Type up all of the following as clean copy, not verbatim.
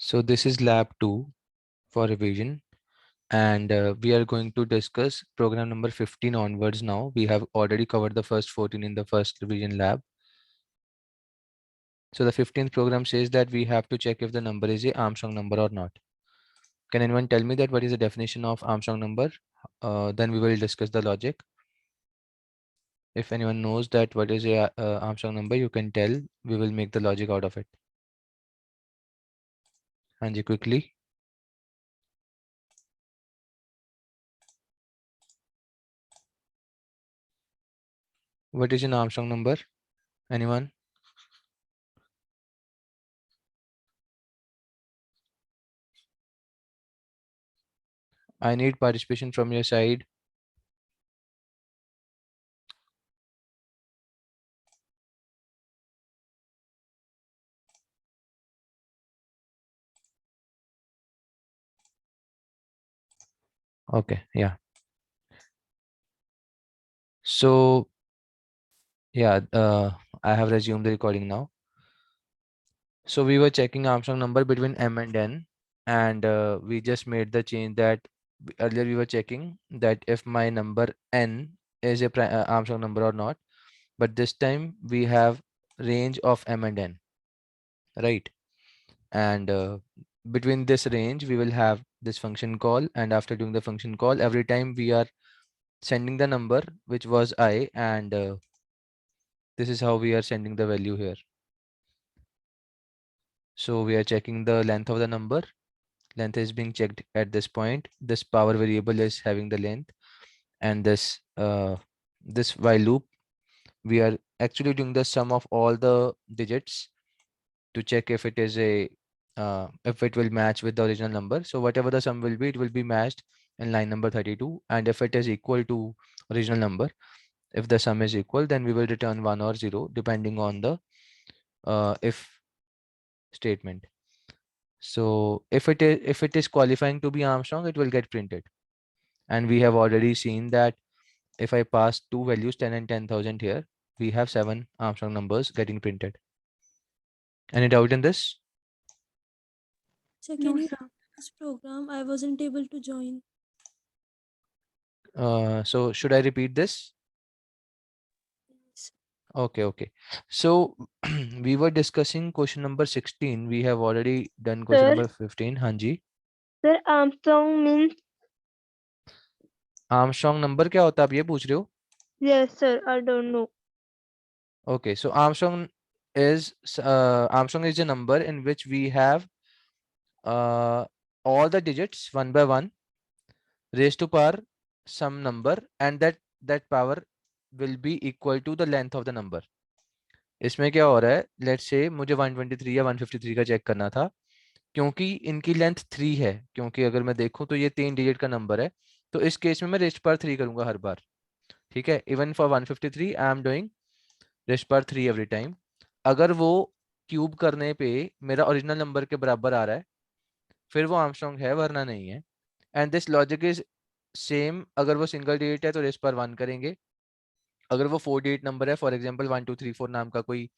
So this is lab 2 for revision, and we are going to discuss program number 15 onwards now. We have already covered the first 14 in the first revision lab. So the 15th program says that we have to check if the number is a Armstrong number or not. Can anyone tell me that what is the definition of Armstrong number? Then we will discuss the logic. If anyone knows that what is a Armstrong number, you can tell. We will make the logic out of it. Anji, quickly. What is an Armstrong number? Anyone? I need participation from your side. Okay, yeah. So yeah, I have resumed the recording now. So we were checking Armstrong number between M and N, and we just made the change that earlier we were checking that if my number N is a Armstrong number or not, but this time we have range of M and N, right? And between this range, we will have this function call, and after doing the function call, every time we are sending the number which was I, and this is how we are sending the value here. So we are checking the length of the number. Length is being checked at this point. This power variable is having the length, and this while loop, we are actually doing the sum of all the digits to check if it is a if it will match with the original number. So whatever the sum will be, it will be matched in line number 32. And if it is equal to original number, if the sum is equal, then we will return 1 or 0 depending on the if statement. So if it is qualifying to be Armstrong, it will get printed. And we have already seen that if I pass two values 10 and 10,000 here, we have 7 Armstrong numbers getting printed. Any doubt in this? So can you repeat this program? I wasn't able to join. So should I repeat this? Yes. Okay. So we were discussing question number 16. We have already done question Sir, number 15. Hanji. sir, Armstrong means Armstrong number क्या होता है आप ये पूछ रहे हो? yes, sir. I don't know. Okay, so Armstrong is a number in which we have all the digits one by one raised to power some number, and that power will be equal to the length of the number. इसमें क्या हो रहा है, let's say मुझे 123 या 153 का check करना था, क्योंकि इनकी लेंथ 3 है, क्योंकि अगर मैं देखूं तो ये 3 डिजिट का नंबर है, तो इस केस में मैं रेस्ट पर 3 करूंगा हर बार. ठीक है, even for 153 I am doing rest पर 3 एवरी टाइम. अगर वो क्यूब करने पे मेरा ओरिजिनल नंबर के बराबर आ रहा है, फिर वो आर्मस्ट्रांग है, वरना नहीं है. And this logic is same. अगर वो सिंगल डिजिट है तो रेस्ट पर 1 करेंगे. अगर वो 4 डिजिट नंबर है, फॉर एग्जांपल 1234 नाम का कोई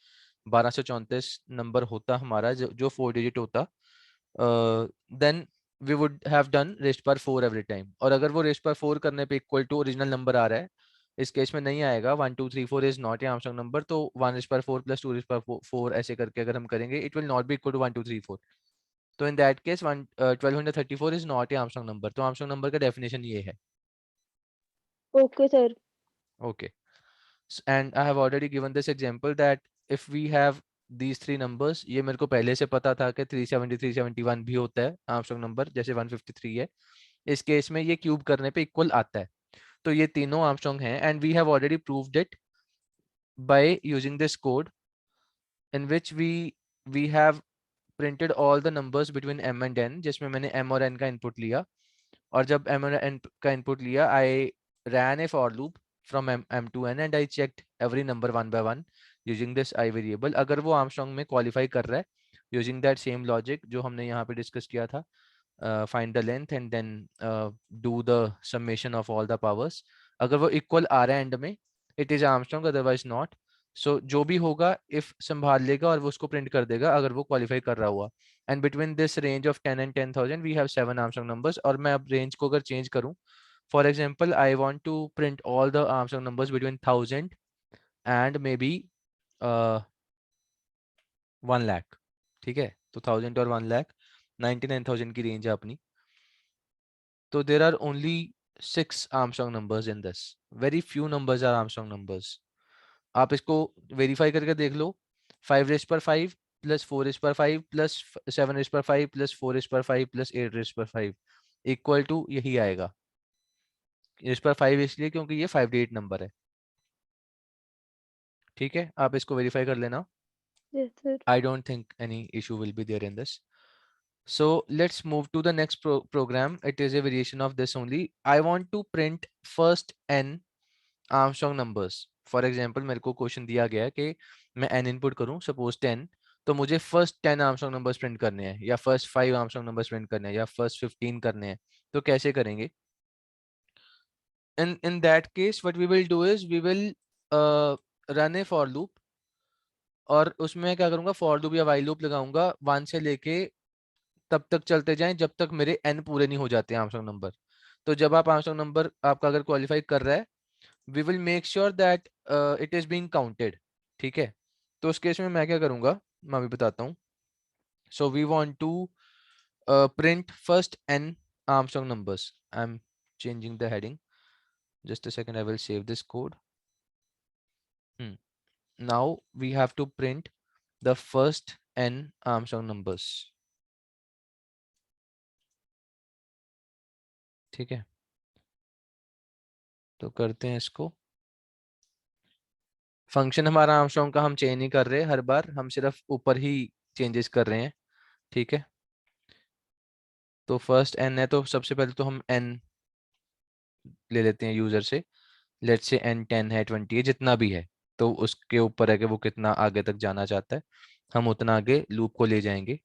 1234 नंबर होता हमारा, जो 4 डिजिट होता, then we would have done rest पर 4 एवरी टाइम. और अगर वो रेस्ट पर 4 करने पे इक्वल टू ओरिजिनल नंबर आ रहा है, इस केस में नहीं आएगा, 1234 is not a Armstrong number, तो 1 रेस्ट पर 4 प्लस 2 रेस्ट पर 4 ऐसे करके अगर हम करेंगे, it will not be equal to 1234. तो in that case 1234 is not a Armstrong number. तो आर्मस्ट्रांग नंबर का डेफिनेशन ये है. Okay, sir. Okay. And I have already given this example that if we have these three numbers, ये मेरे को पहले से पता था कि 370 371 भी होता है आर्मस्ट्रांग नंबर, जैसे 153 है. इस केस में ये क्यूब करने पे इक्वल आता है. तो ये तीनों आर्मस्ट्रांग हैं, and we have already proved it by using this code in which we have printed all the numbers between m and n, जिसमें मैंने m और n का इनपुट लिया. और जब m और n का इनपुट लिया, I ran a for loop from m to n and I checked every number one by one using this I variable. अगर वो आर्मस्ट्रांग में क्वालिफाई कर रहा है using that same logic जो हमने यहाँ पे डिस्कस किया था, find the length and then do the summation of all the powers. अगर वो इक्वल आ रहा है एंड में, it is Armstrong, otherwise not. सो जो भी होगा इफ संभाल लेगा और वो उसको प्रिंट कर देगा अगर वो क्वालिफाई कर रहा हुआ। And between this range of 10 and 10,000 we have 7 Armstrong numbers. और मैं अब रेंज को अगर चेंज करूं, for example I want to print all the Armstrong numbers between 1000 and maybe 1 lakh. ठीक है, तो 1000 और 1 लाख 99,000 की रेंज है अपनी। तो there are only 6 Armstrong numbers in this, very few numbers are Armstrong numbers. आप इसको वेरीफाई करके देख लो। 5 रेज पर 5 प्लस 4 रेज पर 5 प्लस 7 रेज पर 5 प्लस 4 रेज पर 5 प्लस 8 रेज पर 5 इक्वल टू यही आएगा। रेज पर 5 इसलिए क्योंकि ये 5 डिजिट नंबर है। ठीक है, आप इसको वेरीफाई कर लेना। Yes, sir. I don't think any issue will be there in this. So let's move to the next program. It is a variation of this only. I want to print first n Armstrong numbers. For example मेरे को question दिया गया है कि मैं n input करूं, suppose 10, तो मुझे फर्स्ट 10 आर्मस्ट्रांग नंबर्स प्रिंट करने हैं या फर्स्ट 5 आर्मस्ट्रांग नंबर्स प्रिंट करने हैं या फर्स्ट 15 करने हैं। तो कैसे करेंगे? in that case what we will do is we will run a for loop, और उसमें क्या करूंगा, फॉर लूप या वाइल लूप लगाऊंगा 1 से लेके तब तक चलते जाएं जब तक मेरे n पूरे नहीं हो जाते आर्मस्ट्रांग नंबर। तो जब आप आर्मस्ट्रांग नंबर आपका अगर क्वालिफाई कर रहा है, we will make sure that it is being counted. ठीक है, तो उस केस में मैं क्या करूंगा मैं अभी बताता हूँ। So we want to print first n Armstrong numbers. I'm changing the heading. Just a second, I will save this code. Now we have to print the first n Armstrong numbers. ठीक है, तो करते हैं इसको। Function हमारा Armstrong का हम change नहीं कर रहे हर बार, हम सिर्फ ऊपर ही चेंजेस कर रहे हैं। ठीक है, तो फर्स्ट n है तो सबसे पहले तो हम n ले लेते हैं यूजर से। लेट्स से n 10 है, 20 है, जितना भी है, तो उसके ऊपर है कि वो कितना आगे तक जाना चाहता है, हम उतना आगे लूप को ले जाएंगे।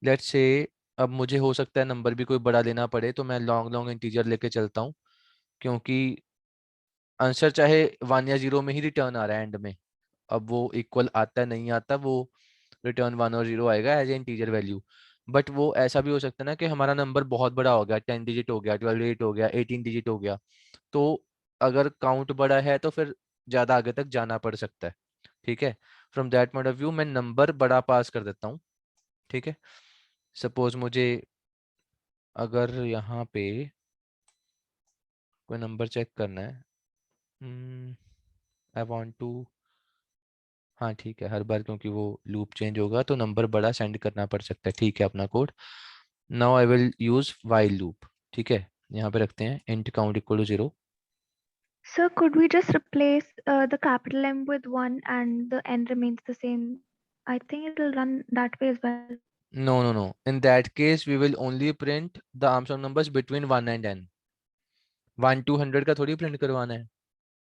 लेट्स से अब मुझे हो सकता है नंबर भी कोई बड़ा लेना पड़े, तो मैं लॉन्ग लॉन्ग इंटीजर लेके चलता हूँ, क्योंकि आंसर चाहे 1 या 0 में ही रिटर्न आ रहा है एंड में। अब वो इक्वल आता है नहीं आता, वो रिटर्न 1 और 0 आएगा as a integer value. But वो ऐसा भी हो सकता है ना कि हमारा नंबर बहुत बड़ा हो गया, 10 डिजिट हो गया, 12 डिजिट हो गया, 18 डिजिट हो गया। तो अगर काउंट बड़ा है तो फिर ज़्यादा आगे तक जाना पड़ सकता है। ठीक है, from that point of view मैं नंबर बड़ा पास कर देता हूँ। ठीक है, सपोज मुझे अगर यहाँ पे कोई नंबर चेक करना है, आई वांट टू, हाँ ठीक है, हर बार क्योंकि वो लूप चेंज होगा तो नंबर बड़ा सेंड करना पड़ सकता है। ठीक है, अपना code now I will use while loop. ठीक है, यहाँ पे रखते हैं int count equal to 0. Sir, could we just replace the capital M with 1 and the N remains the same? I think it will run that way as well. No, in that case we will only print the Armstrong numbers between 1 and n. 1 to 100 का थोड़ी print करवाना है।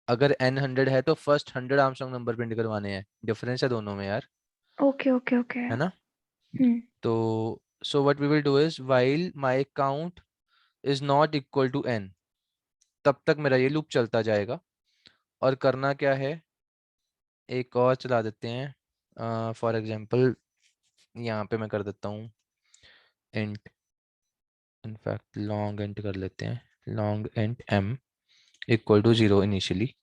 अगर n 100 है तो first 100 Armstrong number print करवाने हैं। Difference है दोनों में यार, Okay. है ना? Hmm. तो so what we will do is while my count is not equal to n, तब तक मेरा ये लूप चलता जाएगा। और करना क्या है, एक और चला देते हैं। फॉर एग्जांपल यहाँ पे मैं कर देता हूँ int, इनफैक्ट लॉन्ग इंट कर लेते हैं, long int m equal to 0 initially.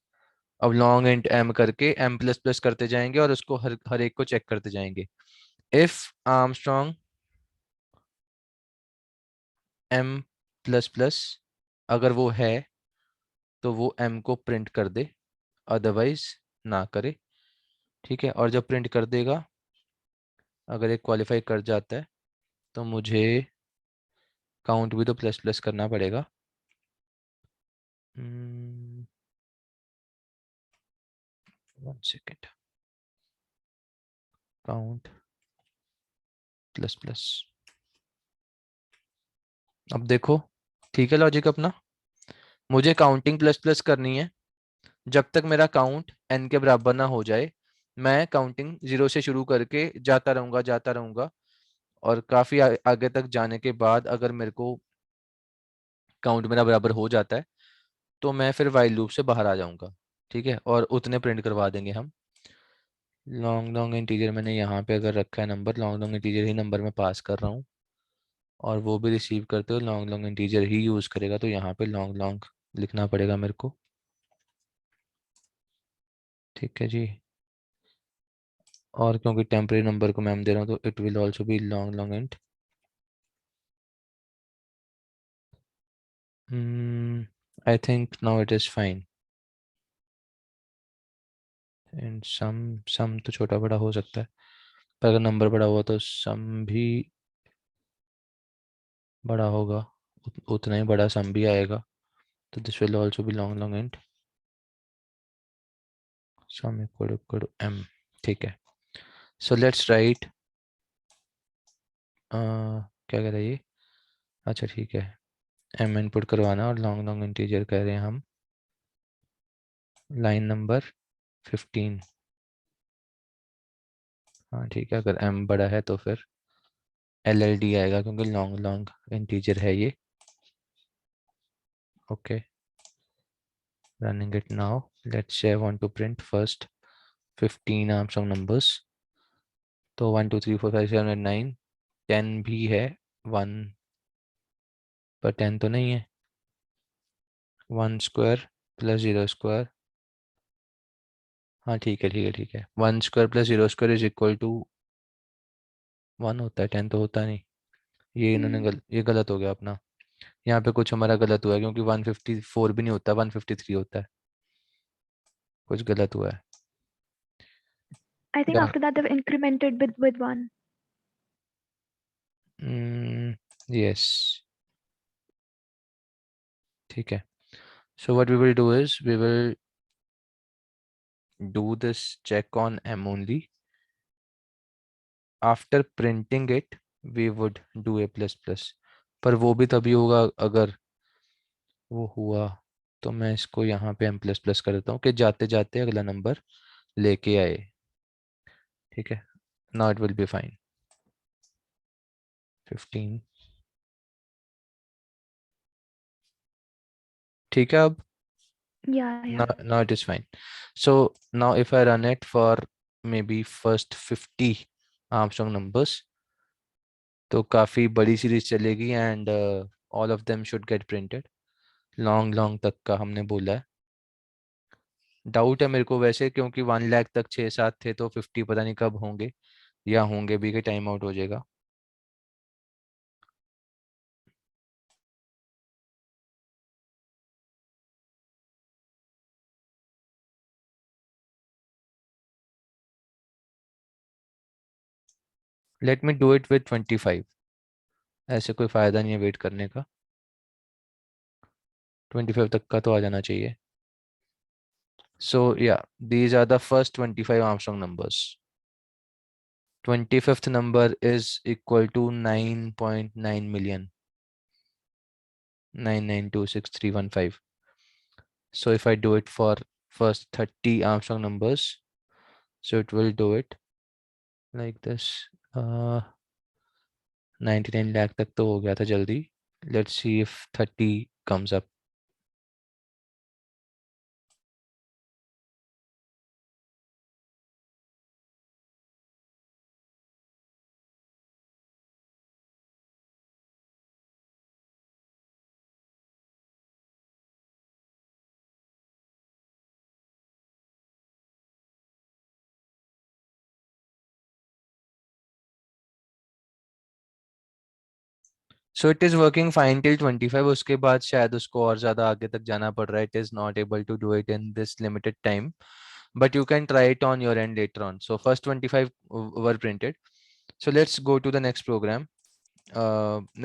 अब लॉन्ग इंट m करके m प्लस प्लस करते जाएंगे और उसको हर एक को चेक करते जाएंगे। If Armstrong m plus plus अगर वो है तो वो m को प्रिंट कर दे, अदरवाइज ना करे। ठीक है, और जब प्रिंट कर देगा, अगर एक क्वालिफाई कर जाता है तो मुझे काउंट भी तो प्लस प्लस करना पड़ेगा। 1 सेकेंड, काउंट प्लस प्लस। अब देखो, ठीक है लॉजिक अपना, मुझे काउंटिंग प्लस प्लस करनी है जब तक मेरा काउंट n के बराबर ना हो जाए। मैं काउंटिंग 0 से शुरू करके जाता रहूंगा और काफी आगे तक जाने के बाद अगर मेरे को काउंट मेरा बराबर हो जाता है तो मैं फिर वाइल लूप से बाहर आ जाऊंगा। ठीक है, और उतने प्रिंट करवा देंगे हम। लॉन्ग लॉन्ग इंटीजर मैंने यहाँ पे अगर रखा है नंबर, लॉन्ग लॉन्ग इंटीजर ही नंबर में पास कर रहा हूँ, और वो भी रिसीव करते हुए लॉन्ग लॉन्ग इंटीजर ही यूज़ करेगा, तो यहाँ पे लॉन्ग लॉन्ग लिखना पड़ेगा मेरे को। ठीक है जी, और क्योंकि टेम्परेरी नंबर को मैं दे रहा हूँ तो it will also be long long int. I think now it is fine. And sum तो छोटा बड़ा हो सकता है, पर अगर नंबर बड़ा हुआ तो सम भी बड़ा होगा, उतना ही बड़ा सम भी आएगा, तो this will also be long long int sum equal to m। ठीक है, सो लेट्स राइट, क्या कह रहा है ये, अच्छा ठीक है, m इनपुट करवाना और लॉन्ग लॉन्ग इंटीजर कह रहे हैं हम, लाइन नंबर 15। हाँ ठीक है, अगर m बड़ा है तो फिर LLD आएगा, क्योंकि लॉन्ग लॉन्ग इंटीजर है ये। Okay, running it now. Let's say I want to print first 15 Armstrong numbers, तो 1 2 3 4 5 6 7 8 9 10 भी है, 1 पर 10 तो नहीं है, 1 स्क्वायर प्लस 0 स्क्वायर, हाँ ठीक है ठीक है ठीक है, 1 square plus 0 square is equal to 1 होता है, 10 तो होता नहीं। ये इन्होंने ये गलत हो गया अपना, यहाँ पे कुछ हमारा गलत हुआ है, क्योंकि 154 भी नहीं होता, 153 होता है, कुछ गलत हुआ है। I think Yeah. after that they've incremented with 1. Yes, ठीक है, so what we will do is we will do this check on m only. After printing it we would do a plus plus, पर वो भी तभी होगा अगर वो हुआ, तो मैं इसको यहाँ पे m प्लस प्लस कर देता हूँ कि जाते जाते अगला नंबर लेके आए। ठीक है, now it will be fine. 15, ठीक है, अब Yeah, yeah. now it is fine. So now if I run it for maybe first 50 Armstrong numbers, तो काफ़ी बड़ी सीरीज चलेगी and all of them should get printed, long long तक का हमने बोला है। डाउट है मेरे को वैसे, क्योंकि 1 लाख तक 6-7 थे, तो 50 पता नहीं कब होंगे, या होंगे भी कि टाइम आउट हो जाएगा। Let me do it with 25, ऐसे कोई फ़ायदा नहीं है वेट करने का, 25 तक का तो आ जाना चाहिए। सो या these are the first 25 Armstrong numbers. 25th number is equal to 9.9 million, 9926315. So if I do it for first 30 Armstrong numbers, so it will do it like this. 99 lakh तक तो हो गया था जल्दी। Let's see if 30 comes up. So it is working fine till 25, उसके बाद शायद उसको और ज़्यादा आगे तक जाना पड़ रहा है. It is not able to do it in this limited time, but you can try it on your end later on. So first 25 were printed. So let's go to the next program.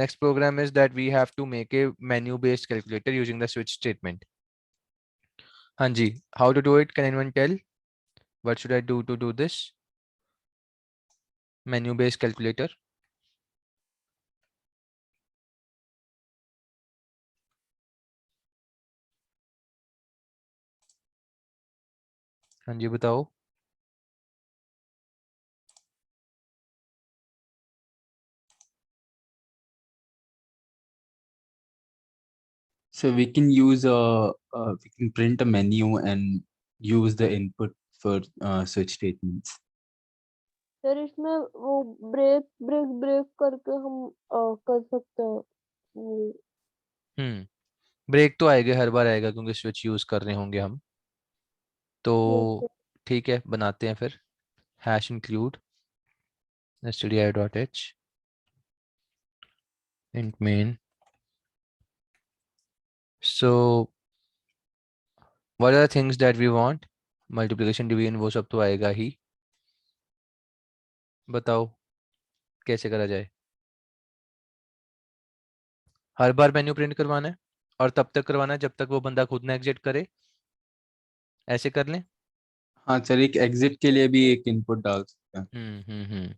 Next program is that we have to make a menu based calculator using the switch statement. Hanji, how to do it? Can anyone tell? What should I do to do this menu based calculator? हाँ जी बताओ। So we can use we can print a menu and use the input for switch statements. Sir इसमें वो break break break करके हम कर सकते हैं break तो आएगा, हर बार आएगा क्योंकि स्विच यूज कर रहे होंगे हम। तो Yes, ठीक है, बनाते हैं फिर। Hash include stdio.h int main। so what are the things that we want? Multiplication division वो सब तो आएगा ही। बताओ कैसे करा जाए। हर बार मेन्यू प्रिंट करवाना है और तब तक करवाना है जब तक वो बंदा खुद ना एग्जिट करे। ऐसे कर लें। हाँ सर, एक एग्जिट के लिए भी एक इनपुट डाल सकते हैं।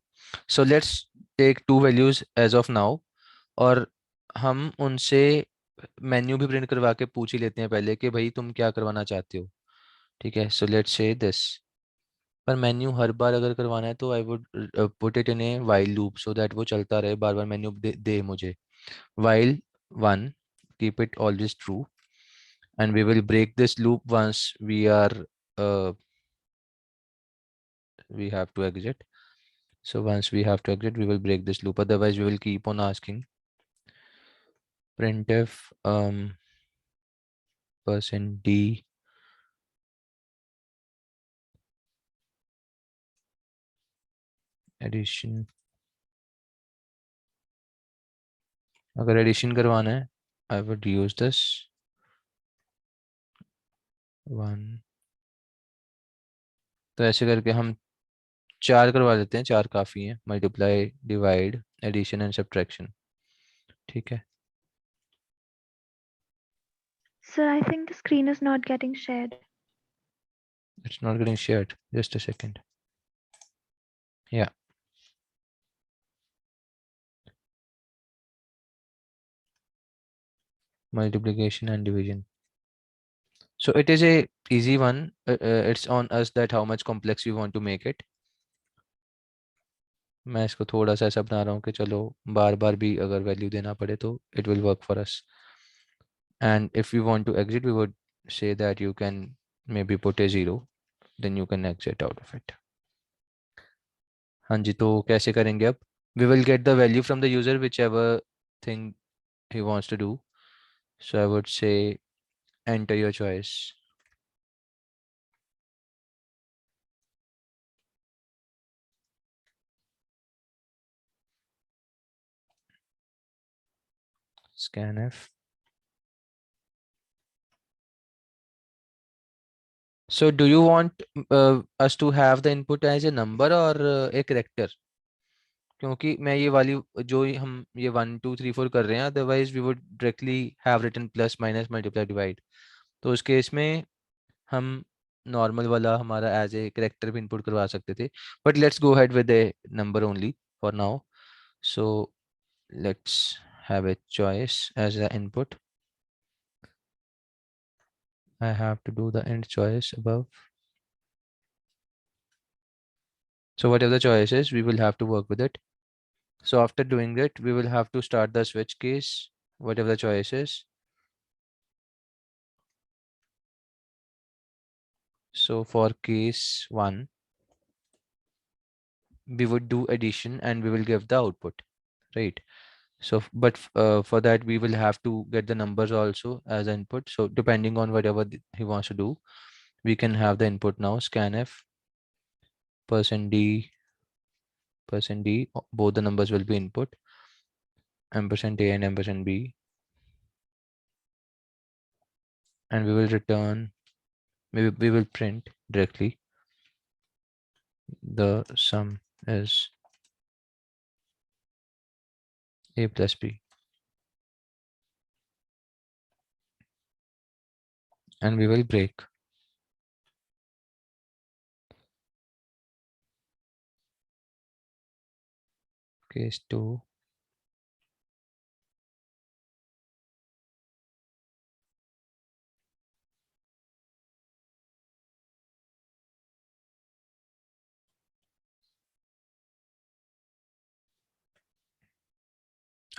So let's take 2 values as of now और हम उनसे मेन्यू भी प्रिंट करवा के पूछ ही लेते हैं पहले कि भाई तुम क्या करवाना चाहते हो। ठीक है, सो लेट्स से दिस। पर मेन्यू हर बार अगर करवाना है तो I would put it in a while loop so that वो चलता रहे, बार बार मेन्यू दे मुझे। while 1, keep it always true, and we will break this loop once we have to exit. So once we have to exit, we will break this loop, otherwise we will keep on asking printf %d addition। अगर addition करवाना है I would use this 1। तो ऐसे करके हम 4 करवा लेते हैं, 4 काफ़ी हैं। Multiply, divide, addition and subtraction. ठीक है। Sir, I think the screen is not getting shared. It's not getting shared, just a second। yeah, multiplication and division, so it is a easy one। It's on us that how much complex we want to make it। मैं इसको थोड़ा सा ऐसा बना रहा हूँ कि चलो बार बार भी अगर वैल्यू देना पड़े तो it will work for us। and if we want to exit we would say that you can maybe put a 0, then you can exit out of it। हाँ जी, तो कैसे करेंगे अब? we will get the value from the user whichever thing he wants to do। so I would say enter your choice। scanf। so do you want us to have the input as a number or a character? क्योंकि मैं ये वाली जो हम ये 1 2 3 4 कर रहे हैं, otherwise we would directly have written plus minus multiply divide. तो उस केस में हम नॉर्मल वाला हमारा एज ए कैरेक्टर भी इनपुट करवा सकते थे, but let's go ahead with a number only for now. So let's have a choice as a input. I have to do the int choice above। so whatever the choice is we will have to work with it। so after doing it we will have to start the switch case, whatever the choice is। so for case 1 we would do addition and we will give the output, right? so but for that we will have to get the numbers also as input, so depending on whatever he wants to do we can have the input now scanf %d both the numbers will be input, ampersand a and ampersand b, and we will return, we will print directly the sum is a plus b, and we will break case 2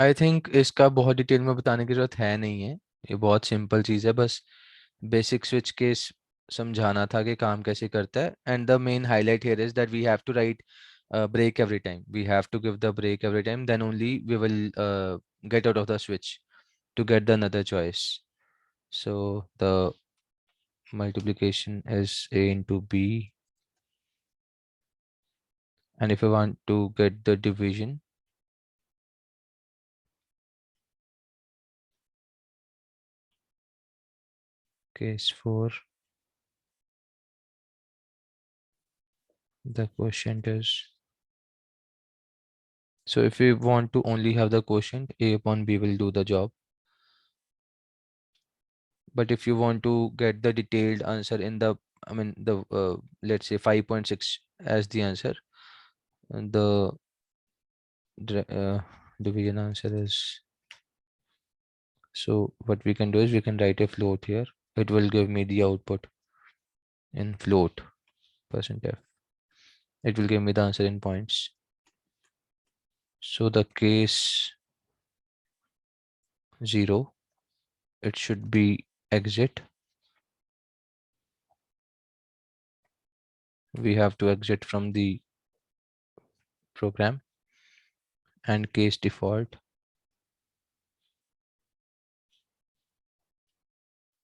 I think इसका बहुत detail में बताने की जरूरत है नहीं है, ये बहुत सिंपल चीज़ है, बस बेसिक स्विच केस समझाना था कि काम कैसे करता है. And the main highlight here is that we have to write break every time. We have to give the break every time. Then only we will get out of the switch to get the another choice. So the multiplication is A into B. And if we want to get the division, case 4, the quotient is, so if we want to only have the quotient, A upon B will do the job. But if you want to get the detailed answer in the, I mean the let's say 5.6 as the answer, the division answer is, so what we can do is we can write a float here. It will give me the output in float %f. It will give me the answer in points. So the case 0, it should be exit. We have to exit from the program. And case default.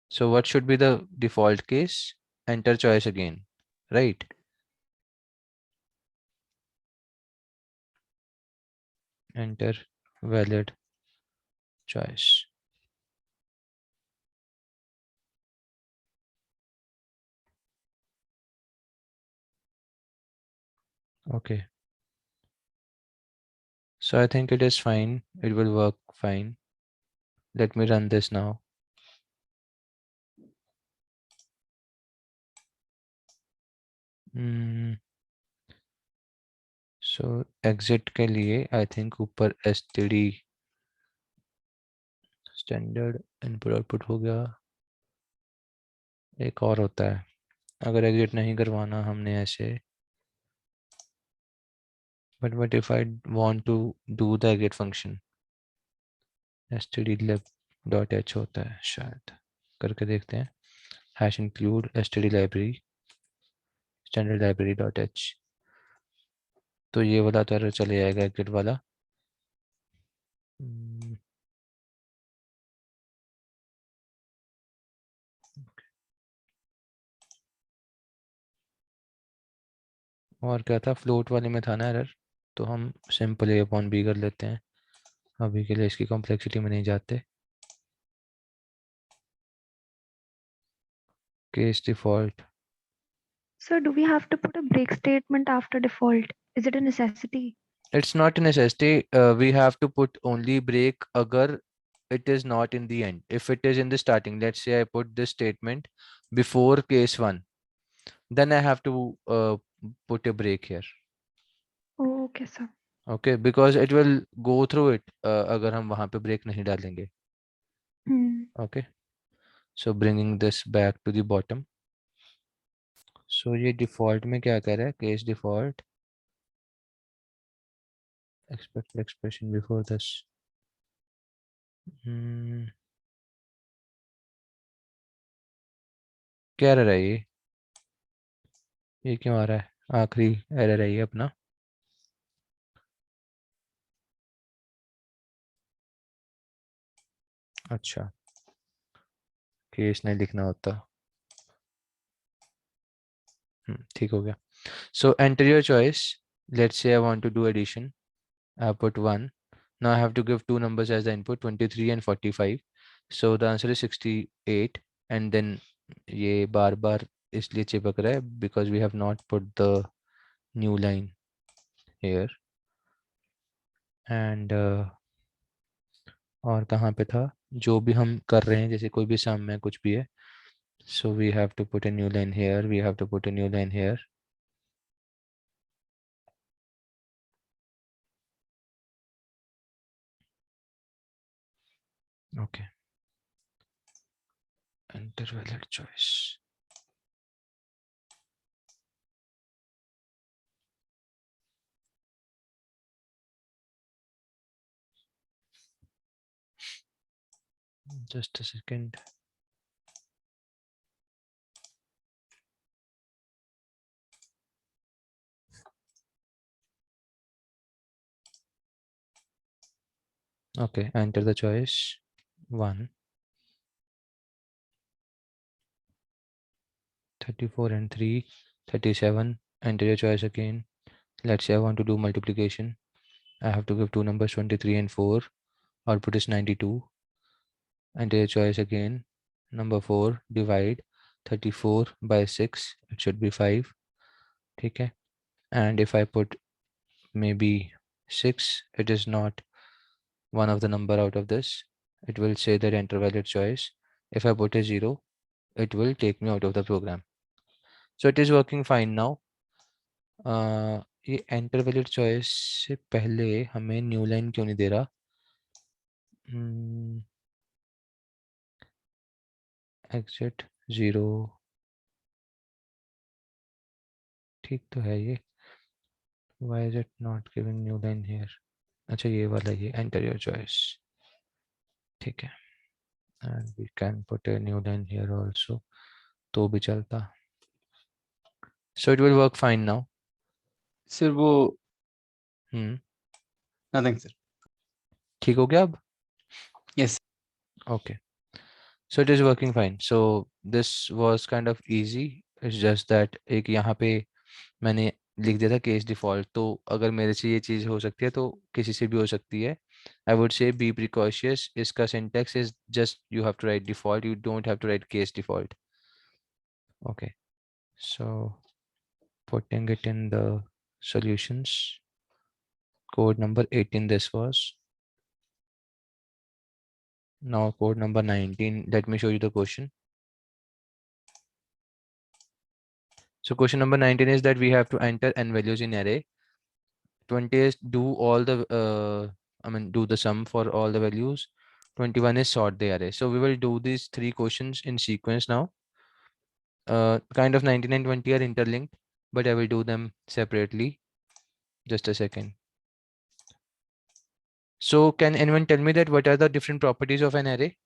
So what should be the default case? Enter choice again, right? Enter valid choice. Okay. So I think it is fine. It will work fine. Let me run this now. So exit के लिए I think ऊपर std standard input output हो गया. एक और होता है अगर exit नहीं करवाना हमने ऐसे. But what if I want to do the exit function? stdlib.h होता है शायद, करके देखते हैं. Hash include std library standard library.h. तो ये वाला तो error चले जाएगा exit वाला. और क्या था, फ्लोट वाले में था ना एरर, तो हम सिंपल a अपॉन b कर लेते हैं. अभी के लिए इसकी कॉम्प्लेक्सिटी में नहीं जाते. Case default. So do we have to put a break statement after default? Is it a necessity? It's not a necessity. We have to put only break agar it is not in the end. If it is in the starting, let's say I put this statement before case 1, then I have to put a break here. Oh, okay, sir. Okay, because it will go through it अगर हम वहाँ पे break नहीं डालेंगे. Okay, so bringing this back to the bottom. So ये default में क्या कह रहा है? Case default. Expect expression before this. क्या error है ये क्यों आ रहा है? आखिरी error है ये अपना. अच्छा, केस नहीं लिखना होता. ठीक हो गया. So enter your choice. Let's say I want to do addition. I put 1. Now I have to give two numbers as the input, 23 and 45. So the answer is 68. And then ये बार बार इसलिए चिपक रहा है because we have not put the new line here. And और कहाँ पे था, जो भी हम कर रहे हैं जैसे कोई भी सम में कुछ भी है. So we have to put a new line here. We have to put a new line here. Okay. Enter valid choice. Just a second. Okay, enter the choice 1, 34 and 3, 37. Enter your choice again. Let's say I want to do multiplication. I have to give two numbers 23 and 4. Output is 92. Enter your choice again. Number 4, divide 34 by 6. It should be 5. Okay. And if I put maybe 6, it is not one of the number out of this. It will say that enter valid choice. If I put a 0, it will take me out of the program. So it is working fine now. ये enter valid choice से पहले हमें new line क्यों नहीं दे रहा? Exit 0 ठीक तो है ये. Why is it not giving new line here? अच्छा ये वाला ये enter your choice. ठीक है. And we can put a new line here also. तो भी चलता. So it will work fine now. Sir वो नथिंग सर. ठीक हो गया अब? Yes. Okay. So it is working fine. So this was kind of easy. It's just that एक यहाँ पे मैंने लिख दिया था case default. तो अगर मेरे से ये चीज़ हो सकती है तो किसी से भी हो सकती है. I would say be precautious. इसका syntax is just you have to write default. You don't have to write case default. Okay. So putting it in the solutions. Code number 18 this was. Now code number 19. Let me show you the question. So question number 19 is that we have to enter n values in array. 20 is do all the do the sum for all the values. 21 is sort the array. So we will do these three questions in sequence now. Kind of 19 and 20 are interlinked, but I will do them separately. Just a second. So can anyone tell me that what are the different properties of an array?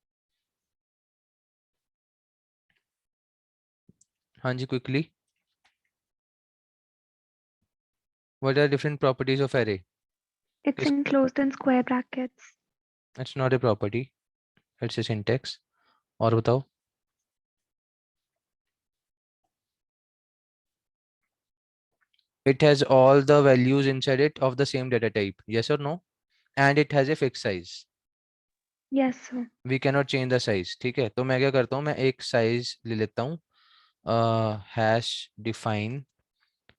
Hanji, quickly. What are different properties of array? It's Yes. enclosed in square brackets. It's not a property. It's a syntax. और बताओ. It has all the values inside it of the same data type. Yes or no? And it has a fixed size. Yes, sir. We cannot change the size. ठीक है. तो मैं क्या करता हूँ? मैं एक size ले लेता हूँ. Hash define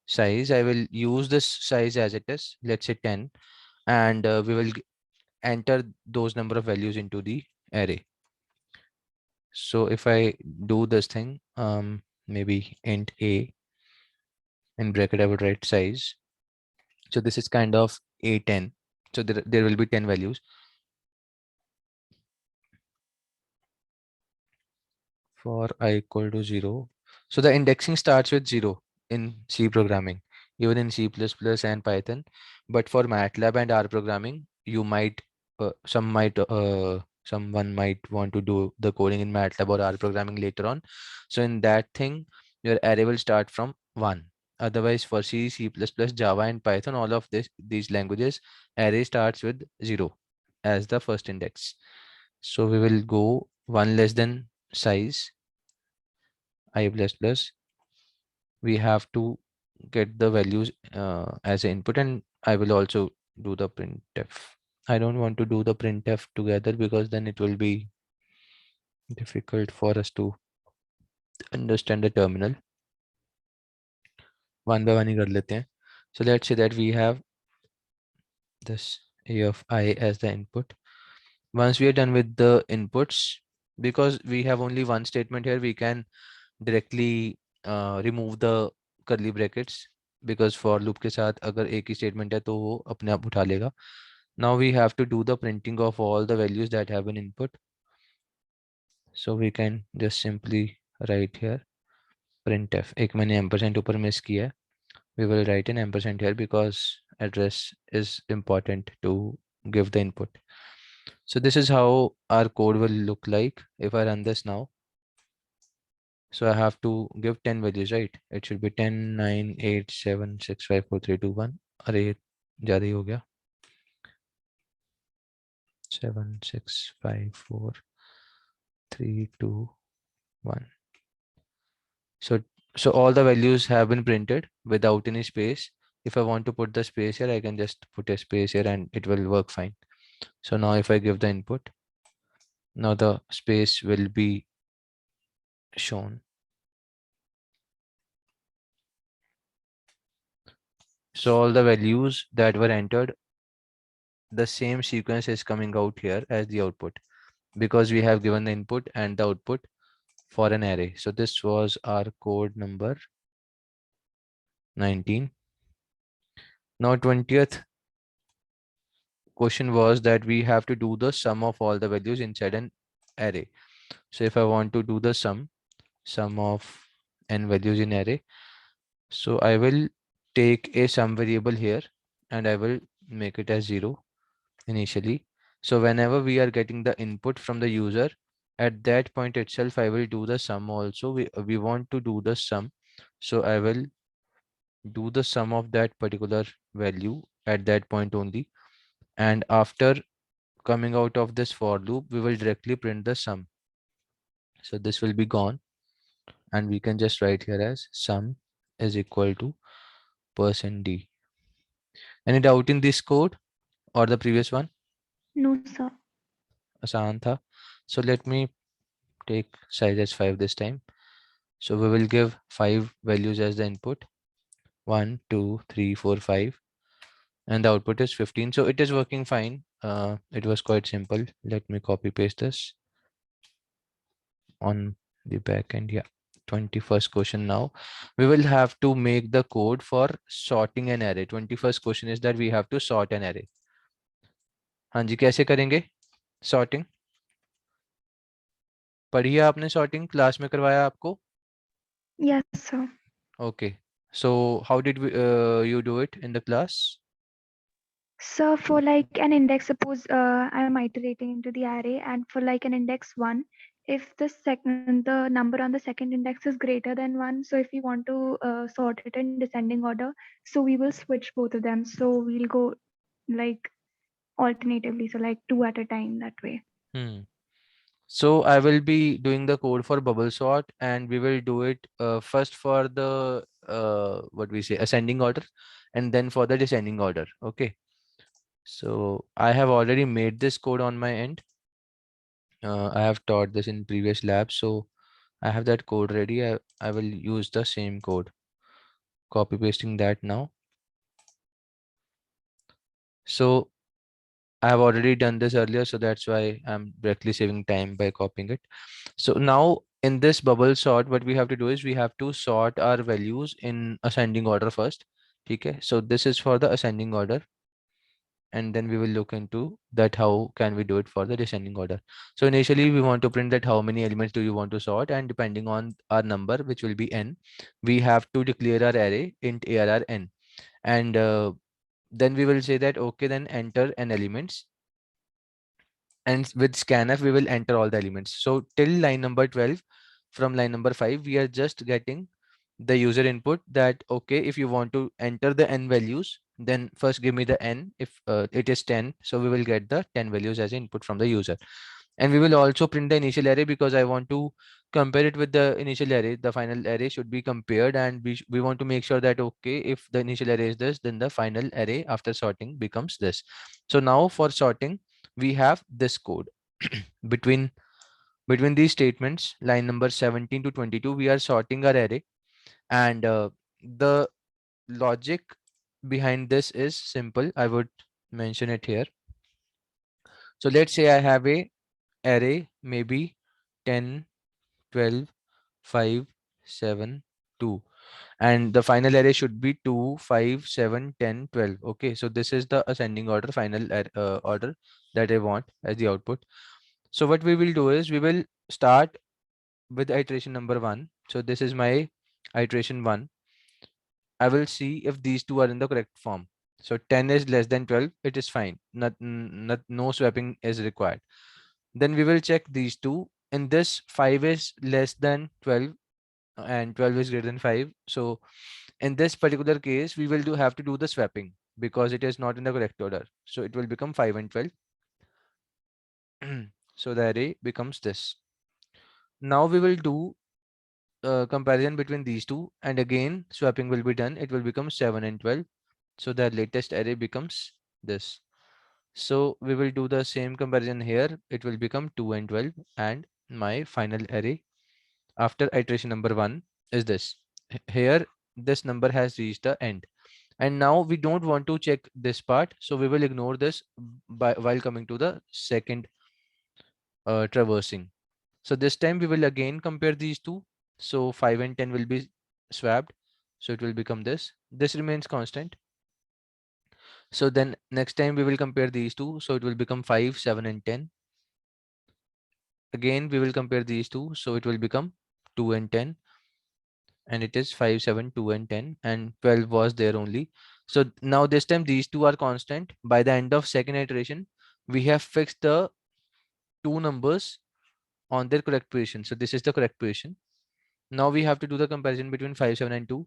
size. I will use this size as it is. Let's say 10, and we will enter those number of values into the array. So if I do this thing, maybe int a, in bracket I would write size. So this is kind of a10. So there will be 10 values. For I equal to 0. So the indexing starts with 0 in C programming, even in C++ and Python. But for MATLAB and R programming, you might, someone might want to do the coding in MATLAB or R programming later on. So in that thing, your array will start from 1. Otherwise, for C, C++, Java, and Python, all of these languages, array starts with 0 as the first index. So we will go 1 less than size I++. We have to get the values as an input, and I will also do the printf. I don't want to do the printf together because then it will be difficult for us to understand the terminal. One by one ही कर लेते हैं. So let's say that we have this a of I as the input. Once we are done with the inputs, because we have only one statement here, we can directly remove the curly brackets, because for loop के साथ अगर एक ही statement है तो वो अपने आप उठा लेगा. Now we have to do the printing of all the values that have been input. So we can just simply write here printf. एक मैंने ampersand ऊपर miss किया है. We will write an ampersand here because address is important to give the input. So this is how our code will look like if I run this now. So I have to give 10 values, right? It should be 10, 9, 8, 7, 6, 5, 4, 3, 2, 1. अरे ज़्यादा ही हो गया. 7, 6, 5, 4, 3, 2, 1. So all the values have been printed without any space. If I want to put the space here, I can just put a space here and it will work fine. So now if I give the input, now the space will be shown. So all the values that were entered, the same sequence is coming out here as the output, because we have given the input and the output for an array. So this was our code number 19. Now 20th question was that we have to do the sum of all the values inside an array. So if I want to do the sum of n values in array, so I will take a sum variable here and I will make it as 0 initially. So whenever we are getting the input from the user, at that point itself I will do the sum also. We want to do the sum, so I will do the sum of that particular value at that point only, and after coming out of this for loop we will directly print the sum. So this will be gone and we can just write here as sum is equal to %d. Any doubt in this code or the previous one? No, sir. आसान था. So let me take size as 5 this time. So we will give 5 values as the input, 1, 2, 3, 4, 5, and the output is 15. So it is working fine. It was quite simple. Let me copy paste this on the back end. Yeah, 21st question. Now we will have to make the code for sorting an array. 21st question is that we have to sort an array. हाँ जी, कैसे करेंगे sorting? पढ़िए आपने sorting, class में करवाया आपको? Yes, sir. Okay, so how did you do it in the class? So for like an index, suppose I'm iterating into the array, and for like an index 1, if the number on the second index is greater than 1, so if we want to sort it in descending order, so we will switch both of them. So we'll go like alternatively, so like 2 at a time that way. So I will be doing the code for bubble sort, and we will do it first for the what we say ascending order, and then for the descending order. Okay. So I have already made this code on my end. I have taught this in previous labs, so I have that code ready. I will use the same code, copy pasting that now. So I have already done this earlier, so that's why I'm directly saving time by copying it. So now in this bubble sort, what we have to do is we have to sort our values in ascending order first. Okay, so this is for the ascending order, and then we will look into that how can we do it for the descending order. So initially we want to print that how many elements do you want to sort, and depending on our number, which will be n, we have to declare our array int arr n, and then we will say that okay, then enter n elements, and with scanf we will enter all the elements. So till line number 12, from line number 5 we are just getting the user input that okay, if you want to enter the n values, then first give me the n. If it is 10, so we will get the 10 values as input from the user, and we will also print the initial array because I want to compare it with the initial array. The final array should be compared, and we want to make sure that okay, if the initial array is this, then the final array after sorting becomes this. So now for sorting we have this code. between these statements, line number 17 to 22, we are sorting our array, and the logic behind this is simple. I would mention it here. So let's say I have a array, maybe 10, 12, 5, 7, 2, and the final array should be 2, 5, 7, 10, 12. Okay, so this is the ascending order final order that I want as the output. So what we will do is we will start with iteration number 1. So this is my iteration 1. I will see if these two are in the correct form. So 10 is less than 12, it is fine. No swapping is required. Then we will check these two. In this, 5 is less than 12 and 12 is greater than 5. So in this particular case, we will have to do the swapping because it is not in the correct order. So it will become 5 and 12. So the array becomes this. Now we will do comparison between these two, and again swapping will be done. It will become 7 and 12. So the latest array becomes this. So we will do the same comparison here. It will become 2 and 12, and my final array after iteration number 1 is this. Here this number has reached the end, and now we don't want to check this part, so we will ignore this while coming to the second traversing. So this time we will again compare these two. So 5 and 10 will be swapped, so it will become this. This remains constant. So then next time we will compare these two, so it will become 5, 7 and 10. Again we will compare these two, so it will become 2 and 10, and it is 5, 7, 2 and 10, and 12 was there only. So now this time these two are constant. By the end of second iteration, we have fixed the two numbers on their correct position. So this is the correct position. Now we have to do the comparison between 5, 7 and 2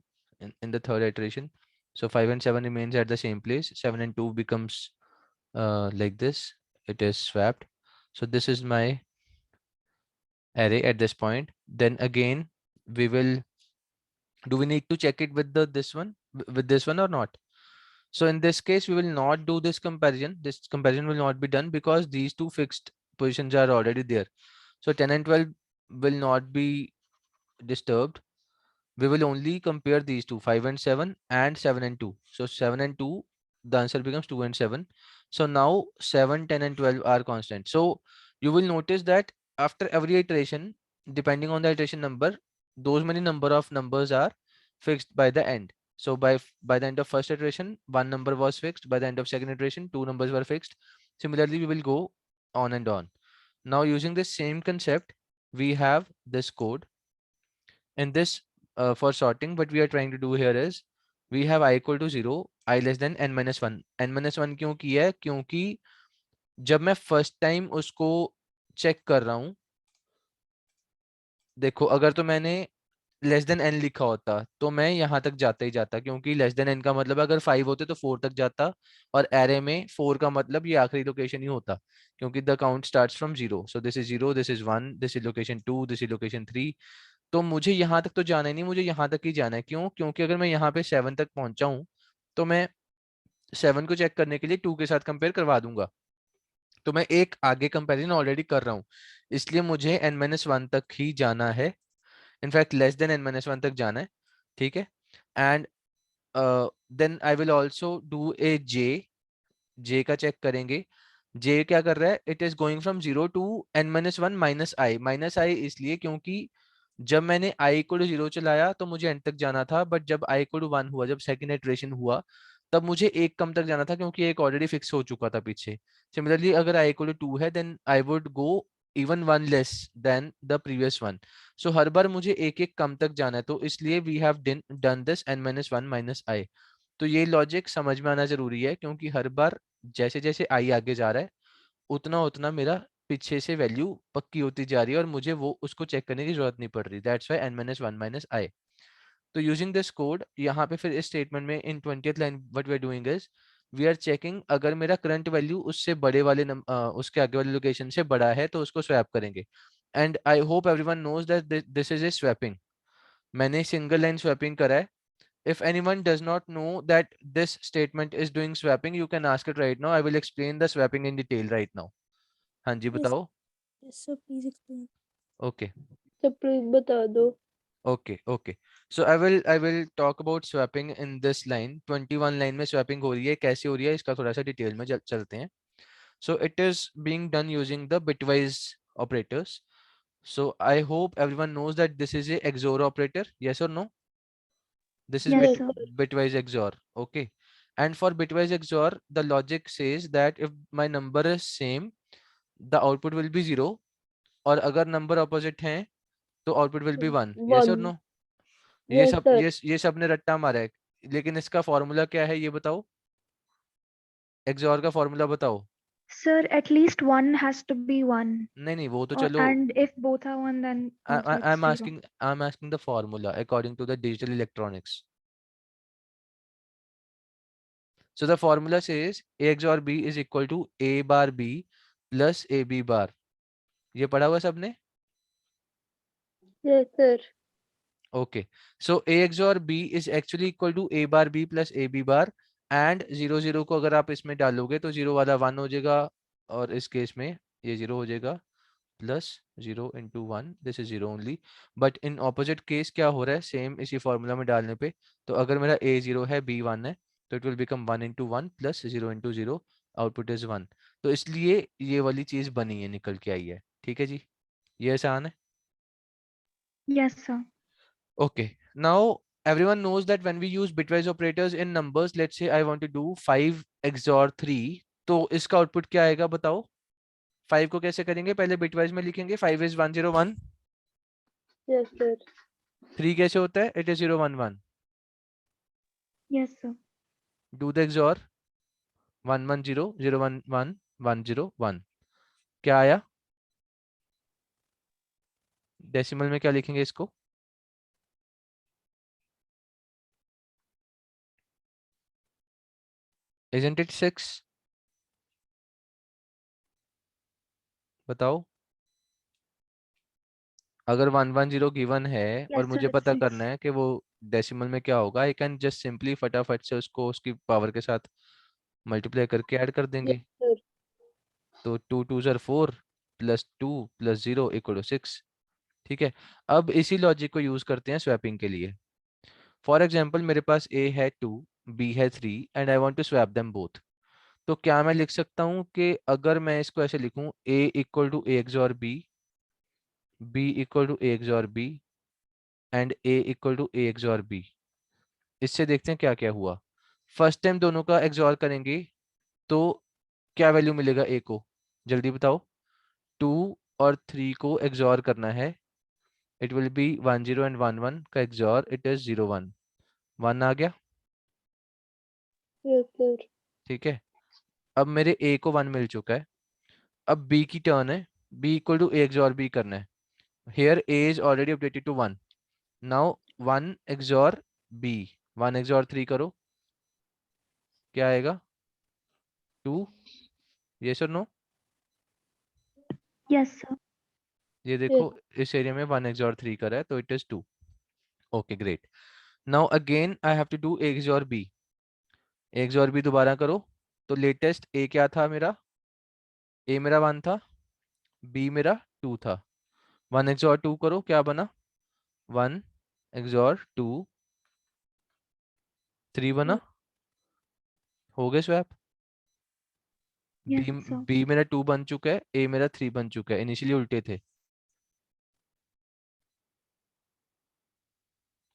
in the third iteration. So 5 and 7 remains at the same place. 7 and 2 becomes like this. It is swapped. So this is my array at this point. Then again, we will, do we need to check it with this one or not? So in this case, we will not do this comparison. This comparison will not be done because these two fixed positions are already there. So 10 and 12 will not be disturbed. We will only compare these two, 5 and 7 and 7 and 2. So 7 and 2, the answer becomes 2 and 7. So now 7, 10 and 12 are constant. So you will notice that after every iteration, depending on the iteration number, those many number of numbers are fixed by the end. So by the end of first iteration, one number was fixed. By the end of second iteration, two numbers were fixed. Similarly, we will go on and on. Now using this same concept, we have this code. In this for sorting, what we are trying to do here is we have I equal to 0, I less than n minus 1. n minus 1 क्यों किया है? क्योंकि जब मैं first time उसको check कर रहा हूं, देखो अगर तो मैंने लेस देन n लिखा होता तो मैं यहाँ तक जाता ही जाता, क्योंकि लेस देन n का मतलब अगर 5 होते तो 4 तक जाता, और एरे में 4 का मतलब ये आखिरी लोकेशन ही होता, क्योंकि the count starts from 0. So this is 0, this is 1, this is location 2, this is location 3. तो मुझे यहाँ तक तो जाना ही नहीं, मुझे यहाँ तक ही जाना है. क्यों? क्योंकि अगर मैं यहाँ पे 7 तक पहुंचा हूँ तो मैं 7 को चेक करने के लिए 2 के साथ कंपेयर करवा दूंगा. तो मैं एक आगे कंपेरिजन ऑलरेडी कर रहा हूँ, इसलिए मुझे n-1 तक ही जाना है. इनफैक्ट लेस देन n-1 तक जाना है. ठीक है. And then I will also do a J का चेक करेंगे. जे क्या कर रहा है? It is going from 0 to n-1 minus I इसलिए क्योंकि जब मैंने i इक्वल टू 0 चलाया तो मुझे एंड तक जाना था, बट जब i इक्वल टू 1 हुआ, जब सेकंड इटरेशन हुआ, तब मुझे एक कम तक जाना था क्योंकि एक ऑलरेडी फिक्स हो चुका था पीछे. सिमिलरली अगर i इक्वल टू 2 है then I would go even one less than the previous one. So हर बार मुझे एक एक कम तक जाना है, तो इसलिए we have done this n-1 minus I. तो ये लॉजिक समझ में आना जरूरी है, क्योंकि हर बार जैसे जैसे आई आगे जा रहा है उतना उतना मेरा पीछे से वैल्यू पक्की होती जा रही है और मुझे वो उसको चेक करने की जरूरत नहीं पड़ रही. That's why n-1 minus I. तो यूजिंग दिस कोड यहाँ पे फिर इस स्टेटमेंट में in 20th line what we are doing is we are checking अगर मेरा करंट वैल्यू उससे बड़े वाले उसके आगे वाले लोकेशन से बड़ा है तो उसको स्वैप करेंगे. And I hope everyone knows that this is a swapping. मैंने सिंगल लाइन स्वैपिंग करा है. If anyone does not know that this statement is doing swapping, you can ask it right now. I will explain the swapping in detail right now. हाँ जी Yes. बताओ. Yes, sir, please explain. Okay. तो please बता दो. Okay. So I will talk about swapping in this line. 21 line में swapping हो रही है, कैसे हो रही है इसका थोड़ा सा डिटेल में चलते हैं. So it is being done using the bitwise operators. So I hope everyone knows that this is a XOR operator. Yes or no? This is Yes, sir. bitwise XOR. Okay. And for bitwise XOR, the logic says that if my number is same, the output will be 0. और अगर number opposite हैं तो output will be 1. Yes or 1. no? Yes, sir. ये सब ने रट्टा मारा है, लेकिन इसका फॉर्मूला क्या है ये बताओ. XOR का फॉर्मूला बताओ. Sir, at least one has to be 1. नहीं वो तो Or, चलो. and if both are 1, then also it's I'm 0. asking the formula according to the digital electronics. So the formula says A XOR B is equal to A bar B plus A B bar. ये पढ़ा हुआ सबने? Yes, sir. Okay, so a XOR b is actually equal to a bar b plus a b bar and 0 0 को अगर आप इसमें डालोगे तो 0 वाला 1 हो जाएगा और इस केस में ये 0 हो जाएगा plus 0 into 1, this is 0 only. But in opposite case क्या हो रहा है, सेम इसी फॉर्मूला में डालने पे, तो अगर मेरा a 0 है b 1 है तो it will become 1 into 1 plus 0 into 0, output is 1। तो इसलिए ये वाली चीज बनी है, निकल के आई है। ठीक है जी, ये आसान है। Yes, sir. Okay, now everyone knows that when we use bitwise operators in numbers, let's say I want to do 5 XOR 3, तो इसका आउटपुट क्या आएगा बताओ? 5 को कैसे करेंगे? पहले बिटवाइज में लिखेंगे 5 is 101। Yes, sir. 3 कैसे होता है? It is 011। Yes, sir. Do the XOR 110 011 101। क्या आया? डेसिमल में क्या लिखेंगे इसको? Isn't it 6? बताओ। अगर 110 गिवन है और Yes, मुझे sir. पता 6. करना है कि वो डेसिमल में क्या होगा, आई कैन जस्ट सिंपली फटाफट से उसको उसकी पावर के साथ मल्टीप्लाई करके ऐड कर Yes, देंगे। sir. तो 2 2 ज़र 4 प्लस 2 प्लस 0 इक्वल टू 6। ठीक है, अब इसी लॉजिक को यूज करते हैं स्वैपिंग के लिए। फॉर एग्जाम्पल मेरे पास a है 2 b है 3 and I want to swap them both. तो क्या मैं लिख सकता हूँ कि अगर मैं इसको ऐसे लिखूं a equal to a XOR b, b equal to a XOR b and a equal to a XOR b। इससे देखते हैं क्या क्या हुआ। फर्स्ट टाइम दोनों का XOR करेंगे तो क्या वैल्यू मिलेगा a को? जल्दी बताओ। 2 और 3 को XOR करना है, इट विल बी 1 0 एंड 1 1 का XOR, इट इज 0 1। 1 आ गया। Yes, sir. ठीक है, अब मेरे a को 1 मिल चुका है। अब b की टर्न है, b equal to a XOR b करना है। Here a is already updated to 1। नाउ 1 XOR b, 1 XOR 3 करो, क्या आएगा? 2। यस और नो? Yes, sir. ये देखो इस एरिया में 1 XOR 3 कर रहा है तो it is 2। Okay great. Now again I have to do a XOR b। a XOR b दोबारा करो। तो लेटेस्ट a क्या था मेरा? a मेरा 1 था, b मेरा 2 था। 1 XOR 2 करो, क्या बना? 1 XOR 2 3 बना। हो गए swap. Yes, b sir. b मेरा 2 बन चुका है, a मेरा 3 बन चुका है। इनिशियली उल्टे थे।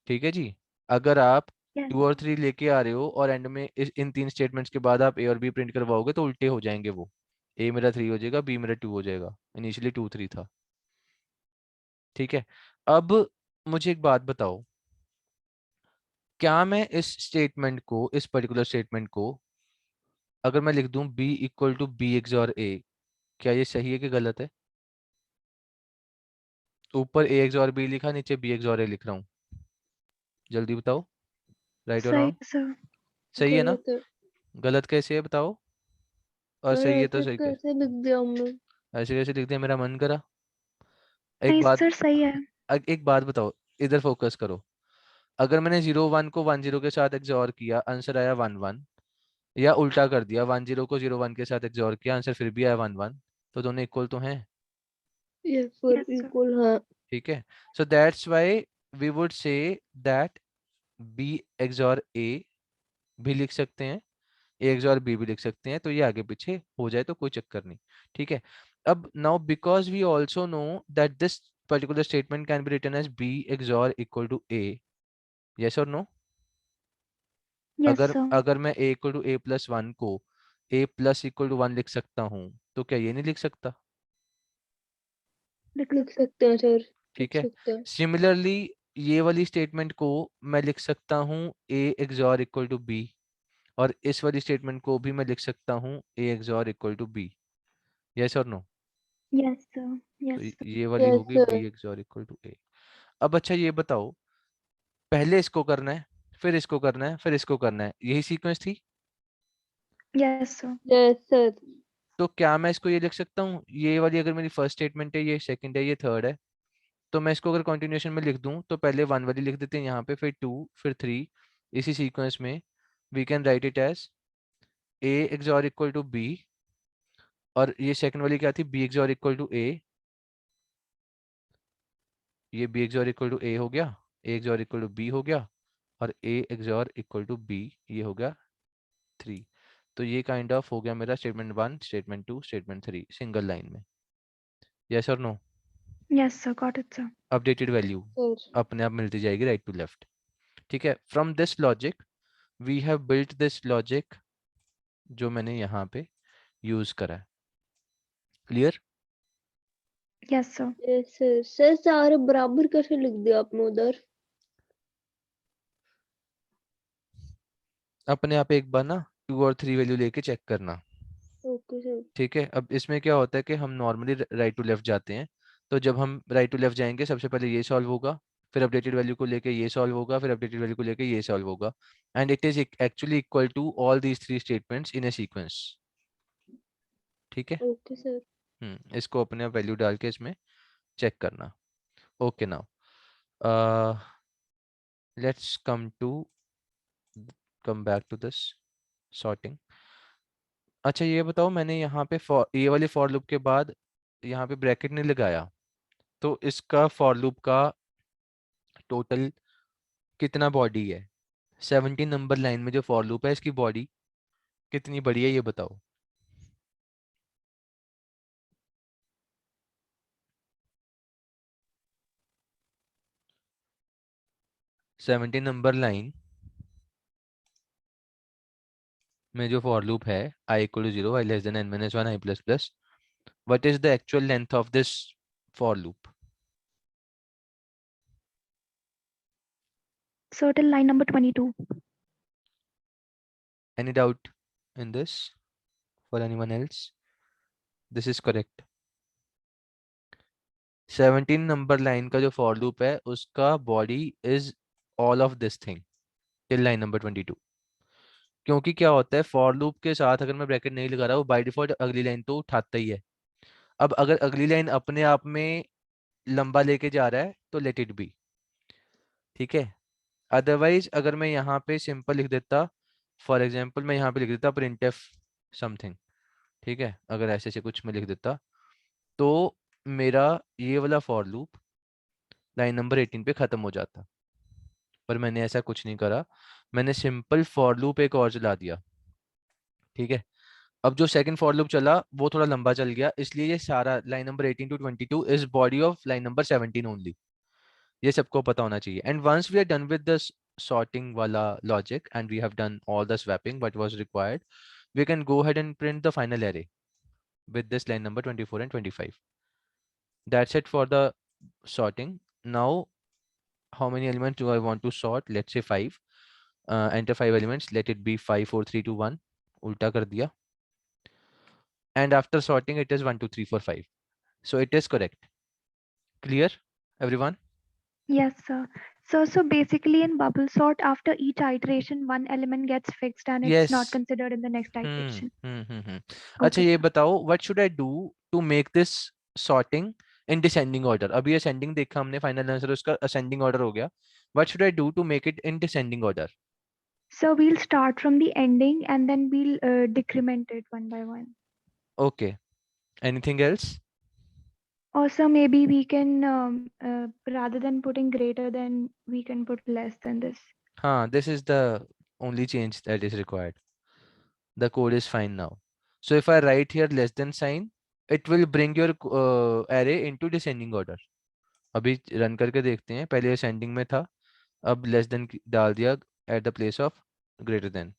ठीक है जी, अगर आप Yes. 2 और 3 लेके आ रहे हो और एंड में इन 3 स्टेटमेंट्स के बाद आप a और b प्रिंट करवाओगे तो उल्टे हो जाएंगे वो। a मेरा 3 हो जाएगा, b मेरा 2 हो जाएगा। इनिशियली 2 3 था। ठीक है, अब मुझे एक बात बताओ, क्या मैं इस स्टेटमेंट को, इस पर्टिकुलर स्टेटमेंट को अगर मैं लिख दूं b equal to b XOR a, क्या ये सही है कि गलत है? ऊपर a XOR b लिखा, नीचे b XOR a लिख रहा हूँ, जल्दी बताओ, राइट और Sir, रॉन्ग? sir. सही है ना? गलत है। गलत कैसे है बताओ? और सर सही है तो ऐसे सही कैसे? कैसे लिख दिया हमने? ऐसे कैसे लिख दिया, मेरा मन करा। एक नहीं बात, सर सही है। एक बात बताओ, इधर फोकस करो। अगर मैंने 0 1 को 1 0 के साथ XOR किया, आंसर आया 1 1, या उल्टा कर दिया, 1 0 को 0 1 के साथ XOR किया, आंसर फिर भी आया 1 1, तो दोनों इक्वल तो हैं। Yes sir, Yes, sir. Equal हाँ। ठीक है, so that's why we would say that b XOR a भी लिख सकते हैं, a XOR b भी लिख सकते हैं, तो ये आगे पीछे हो जाए तो कोई चक्कर नहीं। ठीक है, अब now because we also know that this particular statement can be written as b XOR equal to a, yes or no? Yes, अगर sir. अगर मैं a equal to a plus 1 को a प्लस इक्वल टू 1 लिख सकता हूँ, तो क्या ये नहीं लिख सकता? लिख लिख सकते सकते हैं सर, ठीक लिख है, सकते हैं। सिमिलरली ये वाली स्टेटमेंट को मैं लिख सकता हूँ a XOR equal to b, और इस वाली स्टेटमेंट को भी मैं लिख सकता हूँ a XOR equal to b, yes और नो? Yes, sir. तो Yes, sir. ये वाली यस होगी b sir. XOR equal to a। अब अच्छा ये बताओ, पहले इसको करना है, फिर इसको करना है, फिर इसको करना है, यही सीक्वेंस थी? Yes, sir. Yes sir. तो क्या मैं इसको ये लिख सकता हूँ, ये वाली अगर मेरी फर्स्ट स्टेटमेंट है, ये सेकंड है, ये थर्ड है, तो मैं इसको अगर कंटिन्यूएशन में लिख दूं तो पहले 1 वाली लिख देते हैं यहाँ पे, फिर 2, फिर 3, इसी सीक्वेंस में we can write it as a XOR equal to b, और ये सेकंड वाली क्या थी, b XOR equal to a, ये b XOR equal to a हो गया, a XOR equal to b हो गया, और a XOR equal to b ये हो गया 3। तो ये काइंड ऑफ हो गया मेरा statement 1, statement 2, statement 3 single line में। यस और no? Yes, sir. Got it, sir. Updated value sir अपने आप मिलती जाएगी राइट टू लेफ्ट। ठीक है, from this logic we have built this logic जो मैंने यहाँ पे यूज करा है। Clear? Yes, sir. Yes sir. Sir सारे बराबर कैसे लिख दिया आपने उधर? अपने आप एक बार ना 2 और 3 वैल्यू लेके चेक करना। Okay sir. ठीक है, अब इसमें क्या होता है कि हम नॉर्मली राइट टू लेफ्ट जाते हैं, तो जब हम राइट टू लेफ्ट जाएंगे सबसे पहले ये सॉल्व होगा, फिर अपडेटेड वैल्यू को लेके ये सॉल्व होगा, फिर अपडेटेड वैल्यू को लेके ये सॉल्व होगा, and it is actually equal to all these 3 statements in a sequence. ठीक है, ओके सर। इसको अपने आप वैल्यू डाल के इसमें चेक करना। Okay, now let's come back to this sorting. अच्छा ये बताओ, मैंने यहाँ पे ये वाले फॉर लूप के बाद यहाँ पे ब्रैकेट नहीं लगाया, तो इसका फॉर लूप का टोटल कितना बॉडी है? 17 नंबर लाइन में जो फॉर लूप है इसकी बॉडी कितनी बड़ी है ये बताओ। सेवनटीन नंबर लाइन में जो फॉर लूप है i equal to 0, i less than n minus 1, i plus plus, what is the actual length of this for loop? So till line number 22. Any doubt in this for anyone else? This is correct. 17 number line का जो for loop है उसका body is all of this thing till line number 22। क्योंकि क्या होता है, for loop के साथ अगर मैं ब्रैकेट नहीं लगा रहा, वो बाय डिफॉल्ट अगली लाइन तो उठाता ही है। अब अगर अगली लाइन अपने आप में लंबा लेके जा रहा है तो लेट इट बी। ठीक है, अदरवाइज अगर मैं यहाँ पे सिंपल लिख देता, फॉर एग्जाम्पल मैं यहाँ पे लिख देता printf समथिंग, ठीक है, अगर ऐसे से कुछ मैं लिख देता, तो मेरा ये वाला फॉर लूप लाइन नंबर 18 पे खत्म हो जाता। पर मैंने ऐसा कुछ नहीं करा, मैंने सिंपल फॉर लूप एक और चला दिया। ठीक है, अब जो सेकंड फॉर लूप चला वो थोड़ा लंबा चल गया, इसलिए ये सारा line number 18 to 22 is body of line number 17 only. ये सबको पता होना चाहिए। And once we are done with this sorting wala logic and we have done all the swapping what was required, we can go ahead and print the final array with this line number 24 and 25. That's it for the sorting. Now how many elements do I want to sort? Let's say 5. Enter 5 elements, let it be 5 4 3 2 1, ulta kar diya, and after sorting it is 1 2 3 4 5, so it is correct. Clear everyone? Yes, sir. So basically in bubble sort, after each iteration, one element gets fixed and it's not Yes. considered in the next iteration. अच्छा Okay, ये sir. बताओ, what should I do to make this sorting in descending order? अभी ascending देखा हमने, final answer उसका ascending order हो गया। What should I do to make it in descending order? So we'll start from the ending and then we'll decrement it one by one. Okay, anything else? Also, maybe we can, rather than putting greater than, we can put less than this. हाँ, this is the only change that is required. The code is fine now. So if I write here less than sign, it will bring your array into descending order. अभी run करके देखते हैं, पहले ascending में था, अब less than डाल दिया at the place of greater than.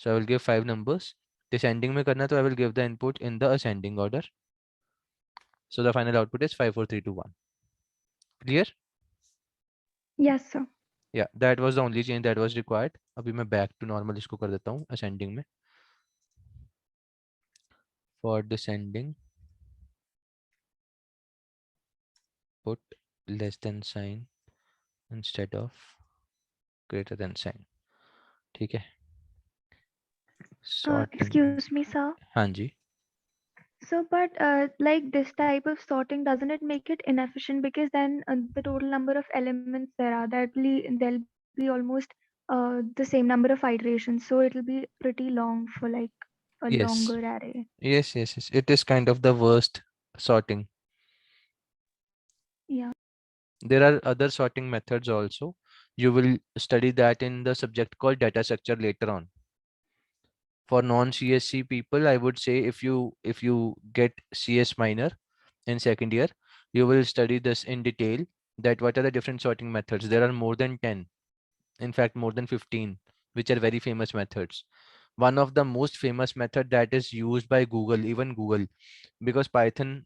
So I will give 5 numbers. Descending में करना तो I will give the input in the ascending order. So the final output is 5 4 3 2 1. Clear? Yes, sir. Yeah, that was the only change that was required. अभी मैं back to normal इसको कर देता हूँ ascending में. For descending, put less than sign instead of greater than sign. ठीक है, sorting. Excuse me, sir. हाँ जी, So, but like this type of sorting, doesn't it make it inefficient? Because then the total number of elements there are, there'll be almost the same number of iterations. So it'll be pretty long for like a Yes. longer array. Yes. It is kind of the worst sorting. Yeah. There are other sorting methods also. You will study that in the subject called data structure later on. For non-CSC people, I would say if you get CS minor in second year, you will study this in detail, that what are the different sorting methods. There are more than 10, in fact more than 15, which are very famous methods. One of the most famous method that is used by Google, even Google, because Python,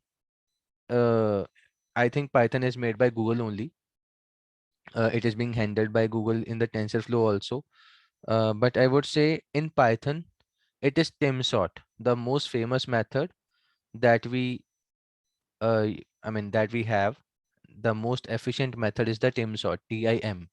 I think Python is made by Google only. It is being handled by Google in the TensorFlow also. But I would say in Python, it is timsort, the most famous method that we have. The most efficient method is the timsort, TIM.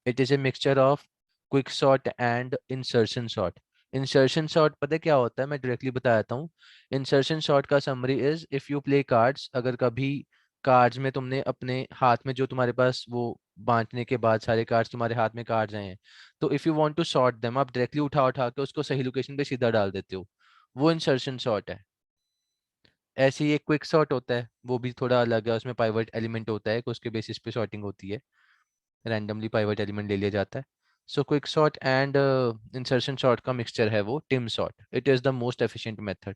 It is a mixture of quick sort and insertion sort. Insertion sort पता है क्या होता है, मैं directly बता देता हूँ. Insertion sort का summary is, if you play cards, अगर कभी कार्ड्स में तुमने अपने हाथ में जो तुम्हारे पास वो बांटने के बाद सारे कार्ड्स तुम्हारे हाथ में कार्ड्स आए हैं, तो if you want to sort them, आप डायरेक्टली उठा उठा के उसको सही लोकेशन पे सीधा डाल देते हो, वो इंसर्शन सॉर्ट है. ऐसे ही एक क्विक सॉर्ट होता है, वो भी थोड़ा अलग है, उसमें पाइवट एलिमेंट होता है कि उसके बेसिस पे सॉर्टिंग होती है, रैंडमली पाइवट एलिमेंट ले लिया जाता है. So quick sort and insertion sort का मिक्सचर है वो Tim sort. It is the most efficient method.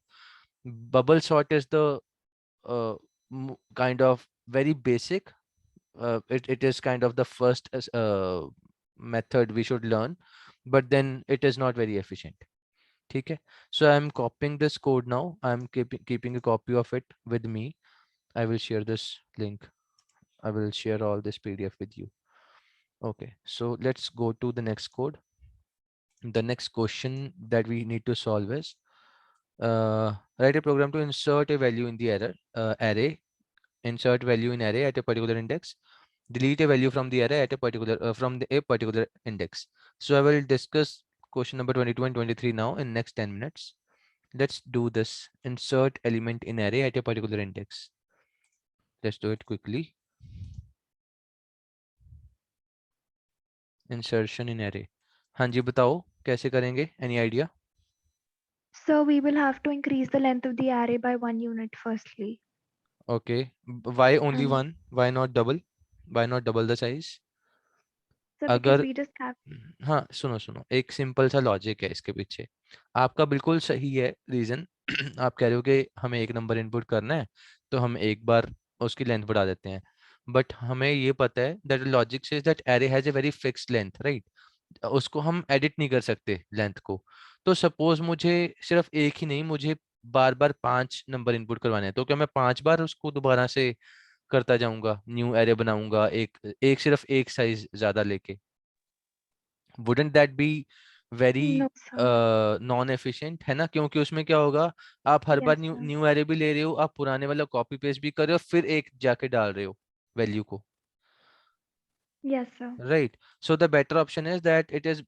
Bubble sort is the kind of very basic. It is kind of the first method we should learn, but then it is not very efficient. ठीक है. So I'm copying this code now. I'm keeping a copy of it with me. I will share this link. I will share all this PDF with you. Okay, so let's go to the next code. The next question that we need to solve is write a program to insert a value in the array. Insert value in array at a particular index. Delete a value from the array at a particular a particular index. So I will discuss question number 22 and 23 now in next 10 minutes. Let's do this. Insert element in array at a particular index. Let's do it quickly. Insertion in array. हाँ जी बताओ कैसे करेंगे? Any idea? So we will have to increase the length of the array by 1 unit firstly. Okay. Why only And one? Why not double? Why not double the size? so because अगर we just have हाँ सुनो एक simple सा logic है इसके पीछे. आपका बिल्कुल सही है रीजन. आप कह रहे हो कि हमें एक नंबर इनपुट करना है तो हम एक बार उसकी लेंथ बढ़ा देते हैं, बट हमें ये पता है that logic says that array has a very fixed length, right. उसको हम एडिट नहीं कर सकते लेंथ को. तो सपोज मुझे सिर्फ एक ही नहीं, मुझे बार बार 5 नंबर इनपुट करवाने हैं, तो क्या मैं 5 बार उसको दोबारा से करता जाऊंगा, न्यू एरे बनाऊंगा एक एक सिर्फ एक साइज ज्यादा लेके? Wouldn't that be very no, sir. Non efficient, है ना? क्योंकि उसमें क्या होगा, आप हर Yes, बार न्यू sir. न्यू एरे भी ले रहे हो, आप पुराने वाला कॉपी पेस्ट भी कर रहे हो, फिर एक जाके डाल रहे हो वैल्यू को, Yes, sir. Right. So the better option is that it is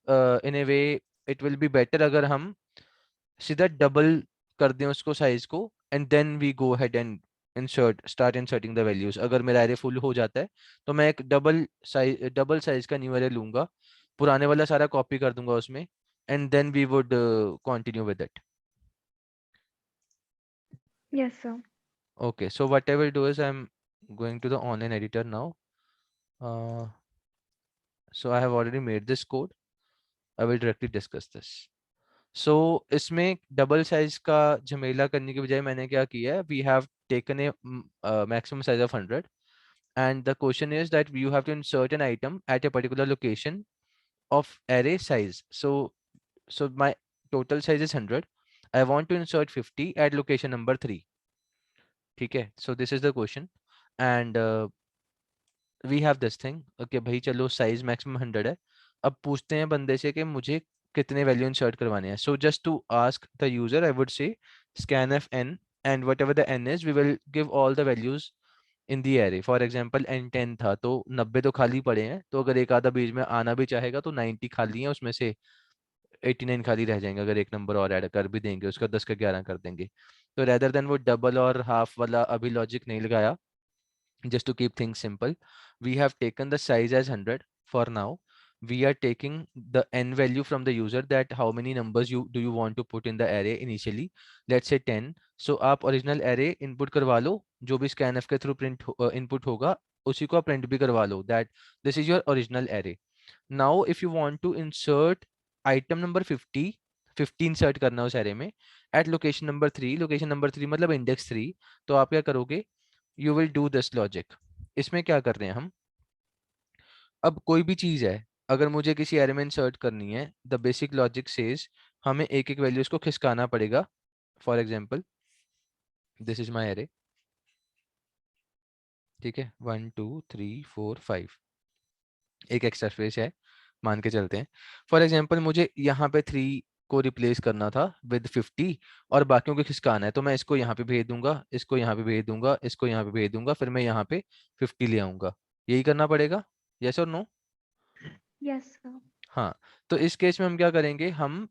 in a way, it will be better अगर हम सीधा डबल कर दें उसको साइज को, and then we go ahead and start inserting the values. अगर मेरा एरे फुल हो जाता है तो मैं एक डबल साइज का न्यू एरे लूंगा, पुराने वाला सारा कॉपी कर दूंगा उसमें, and then we would continue with it. Yes, sir. Okay, so what I will do is I'm going to the online editor now. So I have already made this code. I will directly discuss this. So इसमें double size का झमेला करने की बजाय मैंने क्या किया है, we have taken a maximum size of 100, and the question is that you have to insert an item at a particular location of array size. So my total size is 100. I want to insert 50 at location number 3. ठीक है. So this is the question, and we have this thing. Okay भाई चलो size maximum 100 है. अब पूछते हैं बंदे से कि मुझे कितने वैल्यू इंसर्ट करवाने हैं. So just to ask the user, I would say scanf n, and whatever the n is, we will give all the values in the array. For example n 10 था तो 90 तो खाली पड़े हैं, तो अगर एक आधा बीच में आना भी चाहेगा तो 90 खाली है, उसमें से 89 खाली रह जाएंगे अगर एक नंबर और ऐड कर भी देंगे, उसका 10 का 11 कर देंगे। तो रेदर देन वो डबल और हाफ वाला अभी लॉजिक नहीं लगाया, just to keep things simple, we have taken the size as 100 for now. We are taking the n value from the user, that how many numbers do you want to put in the array initially. Let's say 10. So आप original array input करवा लो, जो भी scanf के through print input होगा उसी को आप print भी करवा लो, that this is your original array. Now if you want to insert item number 50 insert करना उस array में at location number 3, location number 3 मतलब index 3, तो आप क्या करोगे, you will do this logic. इसमें क्या कर रहे हैं हम, अब कोई भी चीज है अगर मुझे किसी एरे में इंसर्ट करनी है, द बेसिक लॉजिक सेज हमें एक एक वैल्यूज को खिसकाना पड़ेगा. For example this is my array, ठीक है, 1 2 3 4 5, एक एक्स्ट्रा स्पेस है मान के चलते हैं. फॉर एग्जांपल मुझे यहाँ पे 3 को रिप्लेस करना था विद 50 और बाकियों को खिसकाना है, तो मैं इसको यहाँ पे भेज दूंगा, इसको यहाँ पे भेज दूंगा, इसको यहाँ पे भेज दूंगा, फिर मैं यहाँ पे 50 ले आऊंगा. यही करना पड़ेगा, यस और नो? Yes, sir. हाँ, तो इस केस में हम क्या करेंगे, हम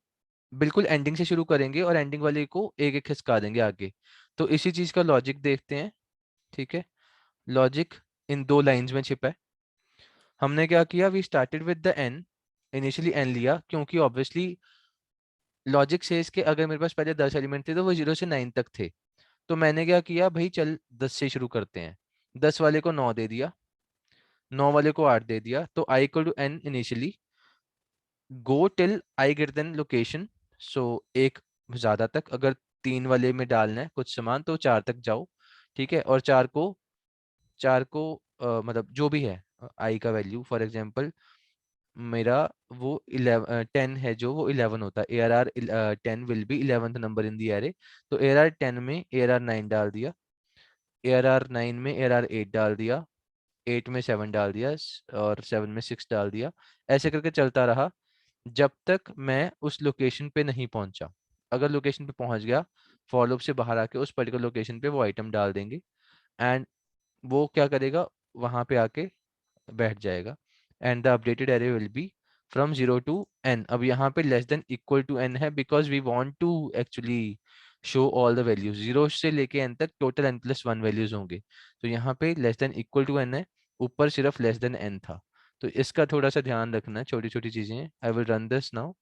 बिल्कुल एंडिंग से शुरू करेंगे और एंडिंग वाले को एक एक खिसका देंगे आगे. तो इसी चीज का लॉजिक देखते हैं, ठीक है. लॉजिक इन 2 लाइंस में छिपा है. हमने क्या किया, we started with the n, initially n लिया क्योंकि ऑब्वियसली लॉजिक सेज के अगर मेरे पास पहले 10 एलिमेंट थे तो वो 0 से 9 तक थे. तो मैंने क्या किया भाई, चल 10 से शुरू करते हैं. 10 वाले को 9 दे दिया, 9 वाले को 8 दे दिया, तो i equal to n initially go till I greater than location. So एक ज्यादा तक, अगर 3 वाले में डालना है कुछ सामान तो 4 तक जाओ, ठीक है. और 4 को मतलब जो भी है आई का वैल्यू, फॉर एग्जांपल मेरा वो 10 है जो वो 11 होता है. ARR 10 will be 11th number in the array. तो ARR 10 में ARR 9 डाल दिया, ARR 9 में ARR 8 डाल दिया, 8 में 7 डाल दिया और 7 में 6 डाल दिया. ऐसे करके चलता रहा जब तक मैं उस लोकेशन पे नहीं पहुंचा. अगर लोकेशन पे पहुंच गया, फॉर लूप से बाहर आके उस पर्टिकुलर लोकेशन पे वो आइटम डाल देंगे एंड वो क्या करेगा, वहां पे आके बैठ जाएगा. And the updated array will be from 0 to n. अब यहाँ पे less than equal to n है because we want to actually show all the values. 0 से लेके n तक टोटल n+1 वैल्यूज होंगे. तो यहाँ पे less than equal to n है, ऊपर सिर्फ लेस देन n था. तो इसका थोड़ा सा ध्यान रखना है, छोटी छोटी चीजें हैं. I will run this now.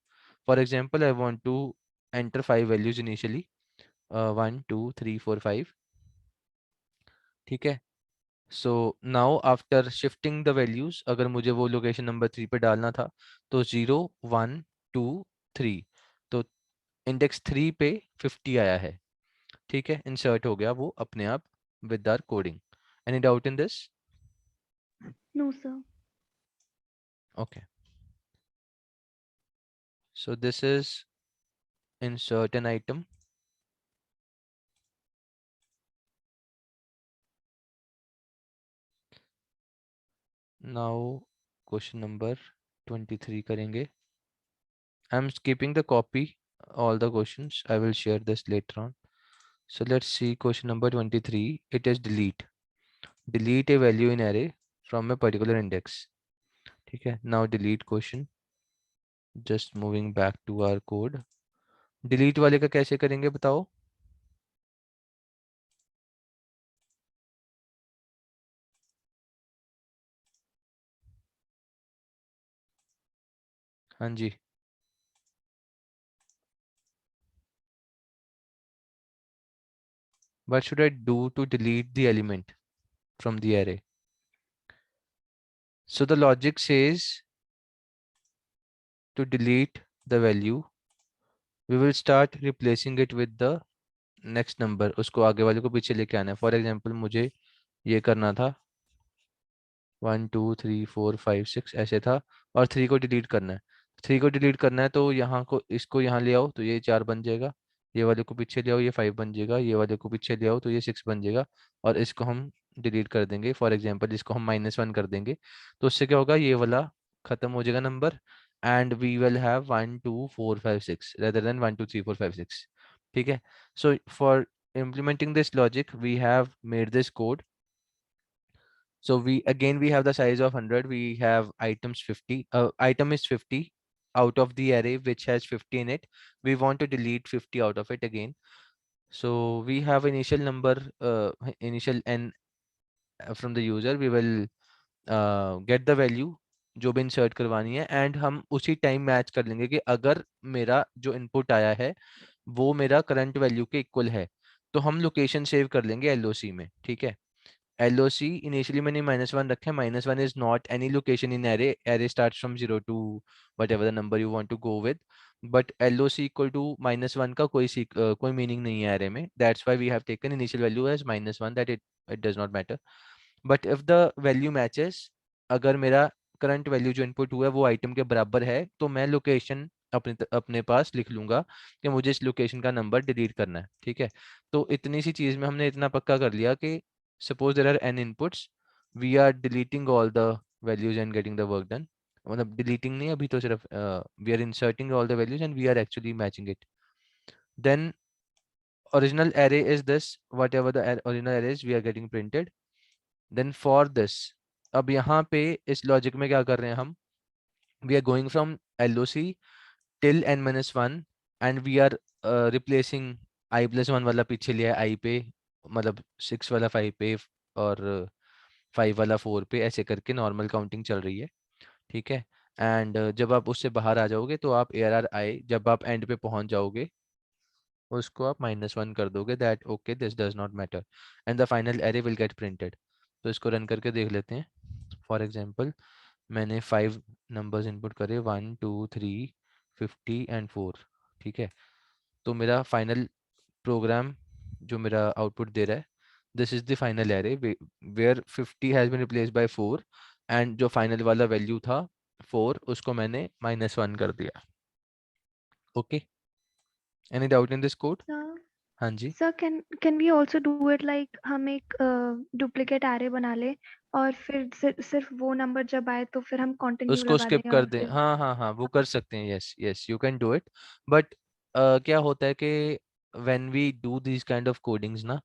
For example I want to enter 5 values initially, 1 2 3 4 5, ठीक है. So now after shifting the values, अगर मुझे वो लोकेशन नंबर 3 पे डालना था तो 0 1 2 3, तो इंडेक्स 3 पे 50 आया है, ठीक है. इंसर्ट हो गया वो अपने आप with our coding. Any doubt in this? No, sir. Okay, so this is insert an item. Now question number 23 करेंगे. I'm skipping the copy all the questions. I will share this later on. So let's see question number 23. It is delete. Delete a value in array from a particular index. ठीक है. Now delete question. Just moving back to our code. Delete वाले का कैसे करेंगे बताओ? हाँ जी. What should I do to delete the element from the array? So the logic says to delete the value, we will start replacing it with the next number. उसको आगे वाले को पीछे लेके आना है. फॉर एग्जाम्पल मुझे ये करना था 1 2 3 4 5 6 ऐसे था और 3 को डिलीट करना है. 3 को डिलीट करना है तो यहाँ को इसको यहाँ ले आओ तो ये 4 बन जाएगा, ये वाले को पीछे ले आओ ये 5 बन जाएगा, ये वाले को पीछे ले आओ तो ये 6 बन जाएगा और इसको हम डिलीट कर देंगे. फॉर एग्जाम्पल इसको हम -1 कर देंगे तो उससे क्या होगा, ये वाला खत्म हो जाएगा number and we will have 1 2 4 5 6 rather than 1 2 3 4 5 6. ठीक है. So for implementing this logic we have made this code. So we have the size of 100, we have items 50, item is 50, out of the array which has 50 in it, we want to delete 50 out of it again. So we have initial number, initial n from the user. We will get the value जो भी insert करवानी है, and हम उसी time match कर लेंगे कि अगर मेरा जो इनपुट आया है वो मेरा करंट वैल्यू के इक्वल है तो हम लोकेशन सेव कर लेंगे LOC में, ठीक है। LOC इनिशियली मैंने -1 रखा है, -1 is not any location in array, array starts from 0 to whatever the number you want to go with, but LOC equal to -1 का कोई मीनिंग नहीं है array में, that's why we have taken initial value as -1, that it does not matter. But if the value matches, अगर मेरा current value जो input हुआ है वो आइटम के बराबर है तो मैं लोकेशन अपने पास लिख लूंगा कि मुझे इस लोकेशन का नंबर डिलीट करना है, ठीक है। तो इतनी सी चीज में हमने इतना पक्का कर लिया कि suppose there are n inputs, we are deleting all the values and getting the work done. मतलब deleting नहीं, अभी तो सिर्फ we are inserting all the values and we are actually matching it. Then original array is this, whatever the original array is we are getting printed. Then for this, अब यहाँ पे इस logic में क्या कर रहे हैं हम, we are going from LOC till n-1 and we are replacing i+1 वाला पीछे लिया है i पे, मतलब 6 वाला 5 पे और 5 वाला 4 पे, ऐसे करके नॉर्मल काउंटिंग चल रही है, ठीक है। एंड जब आप उससे बाहर आ जाओगे तो आप ARR जब आप एंड पे पहुंच जाओगे उसको आप -1 कर दोगे, that okay this does not matter and the final array will get printed. तो इसको रन करके देख लेते हैं। फॉर एग्जांपल मैंने 5 नंबर्स इनपुट करे, 1 2 3 50 एंड 4, ठीक है। तो मेरा फाइनल प्रोग्राम जो मेरा आउटपुट दे रहा है, this is the final array where 50 has been replaced by 4 and जो फाइनल वाला वैल्यू था 4 उसको मैंने -1 कर दिया। Okay, any doubt in this code? Sir, हाँ जी, sir, can we also do it like हम एक डुप्लीकेट array बना ले और फिर सिर्फ वो नंबर जब आए तो फिर हम कंटिन्यू उसको लगा स्किप दें कर और दें। फिर हाँ हाँ हाँ, वो कर सकते हैं, yes yes you can do it, but क्या होता है कि when we do these kind of codings ना,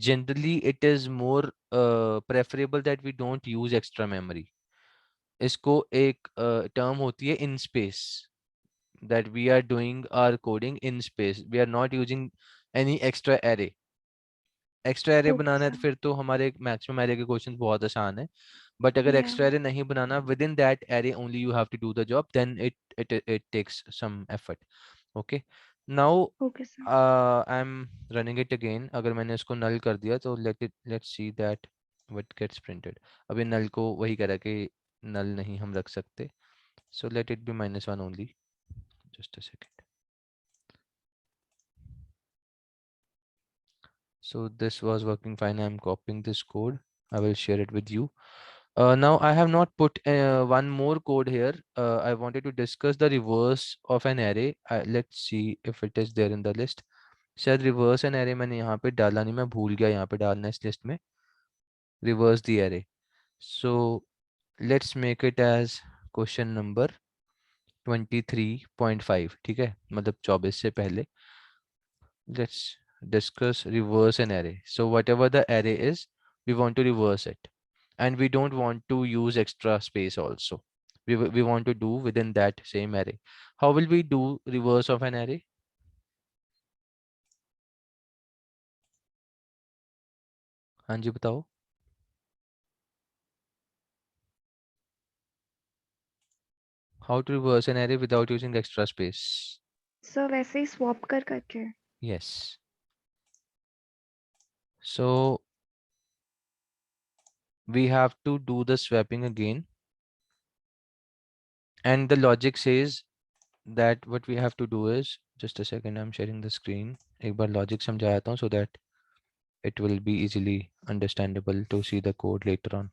generally it is more preferable that we don't use extra memory. इसको एक term होती है in space, that we are doing our coding in space, we are not using any extra array. Extra array Okay, बनाना है तो sir. फिर तो हमारे maximum array के क्वेश्चन बहुत आसान है, बट अगर Yeah. एक्स्ट्रा एरे नहीं बनाना, with in that array only you have to do the job, then it takes some effort. Okay, now Okay, sir. I am running it again. अगर मैंने इसको नल कर दिया तो let's see that what gets printed. अभी null को वही कह रहा है कि नल नहीं हम रख सकते, so let it be -1 only, just a second. So this was working fine. I'm copying this code. I will share it with you. Now I have not put one more code here. I wanted to discuss the reverse of an array. Let's see if it is there in the list. शायद reverse an array मैंने यहाँ पे डाला नहीं, मैं भूल गया यहाँ पे डालना इस लिस्ट में, reverse the array. So let's make it as question number 23.5, ठीक है, मतलब 24 से पहले। Let's discuss reverse an array. So whatever the array is, we want to reverse it, and we don't want to use extra space also. We want to do within that same array. How will we do reverse of an array? हाँ जी बताओ। How to reverse an array without using extra space? So वैसे ही swap करके. Yes. So we have to do the swapping again, and the logic says that what we have to do is, just a second, I'm sharing the screen. एक बार logic समझाता हूँ so that it will be easily understandable to see the code later on.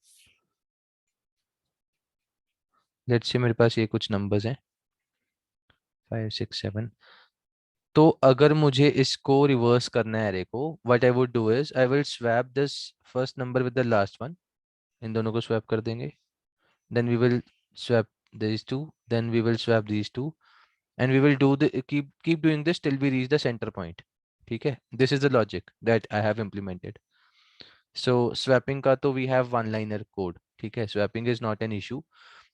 Let's say मेरे पास ये कुछ numbers हैं 5 6 7। तो अगर मुझे इसको रिवर्स करना है array को, what I would do is I will swap this first number with the last one. इन दोनों को swap कर देंगे, then we will swap these two, then we will swap these two, and we will do the keep doing this till we reach the center point, ठीक है। This is the logic that I have implemented. So swapping का तो we have one liner code, ठीक है, swapping is not an issue.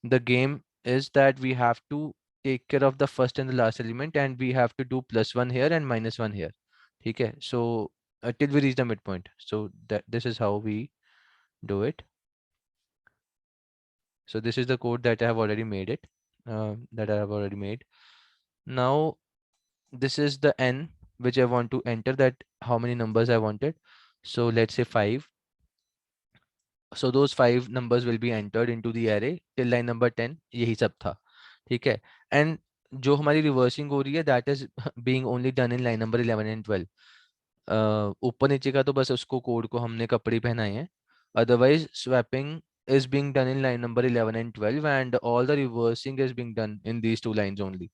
The game is that we have to take care of the first and the last element, and we have to do +1 here and -1 here. ठीक है, so till we reach the midpoint. So that this is how we do it. So this is the code that I have already made it, Now this is the n which I want to enter, that how many numbers I wanted. So let's say 5. So those 5 numbers will be entered into the array till line number 10. यही सब था, ठीक है. And जो हमारी reversing हो रही है, that is being only done in line number 11 and 12. ऊपर नीचे का तो बस उसको कोड को हमने कपड़े पहनाए हैं. Otherwise swapping is being done in line number 11 and 12, and all the reversing is being done in these 2 lines only.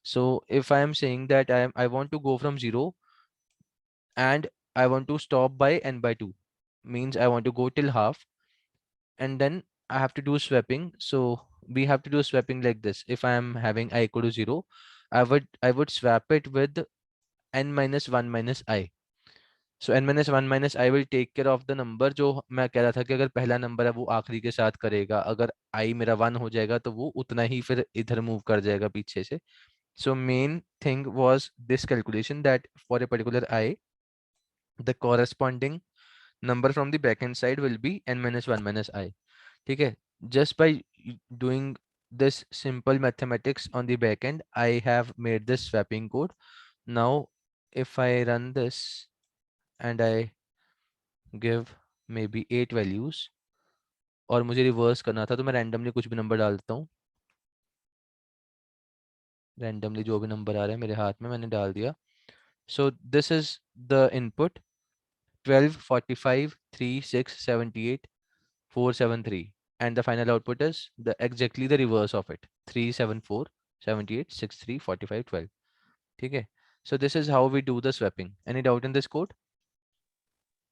So if I am saying that I want to go from 0 and I want to stop by n by 2, means I want to go till half, and then I have to do swapping. So we have to do swapping like this. If I am having I equal to 0, I would swap it with n minus 1 minus I. So n minus 1 minus I will take care of the number. जो मैं कह रहा था कि अगर पहला number है वो आखिरी के साथ करेगा, अगर I मेरा 1 हो जाएगा तो वो उतना ही फिर इधर मूव कर जाएगा पीछे से. So main thing was this calculation, that for a particular I, the corresponding number from the backend side will be n minus 1 minus I. ठीक है, just by doing this simple mathematics on the backend, I have made this swapping code. Now if I run this and I give maybe 8 values, और मुझे reverse करना था, तो मैं randomly कुछ भी नंबर डाल देता हूँ. रैंडमली जो भी नंबर आ रहा है मेरे हाथ में मैंने डाल दिया. So this is the input: 12, 45, 3, 6, 78, 4, 7, 3, and the final output is exactly the reverse of it: 3, 7, 4, 78, 6, 3, 45, 12. ठीक है, so this is how we do the swapping. Any doubt in this code?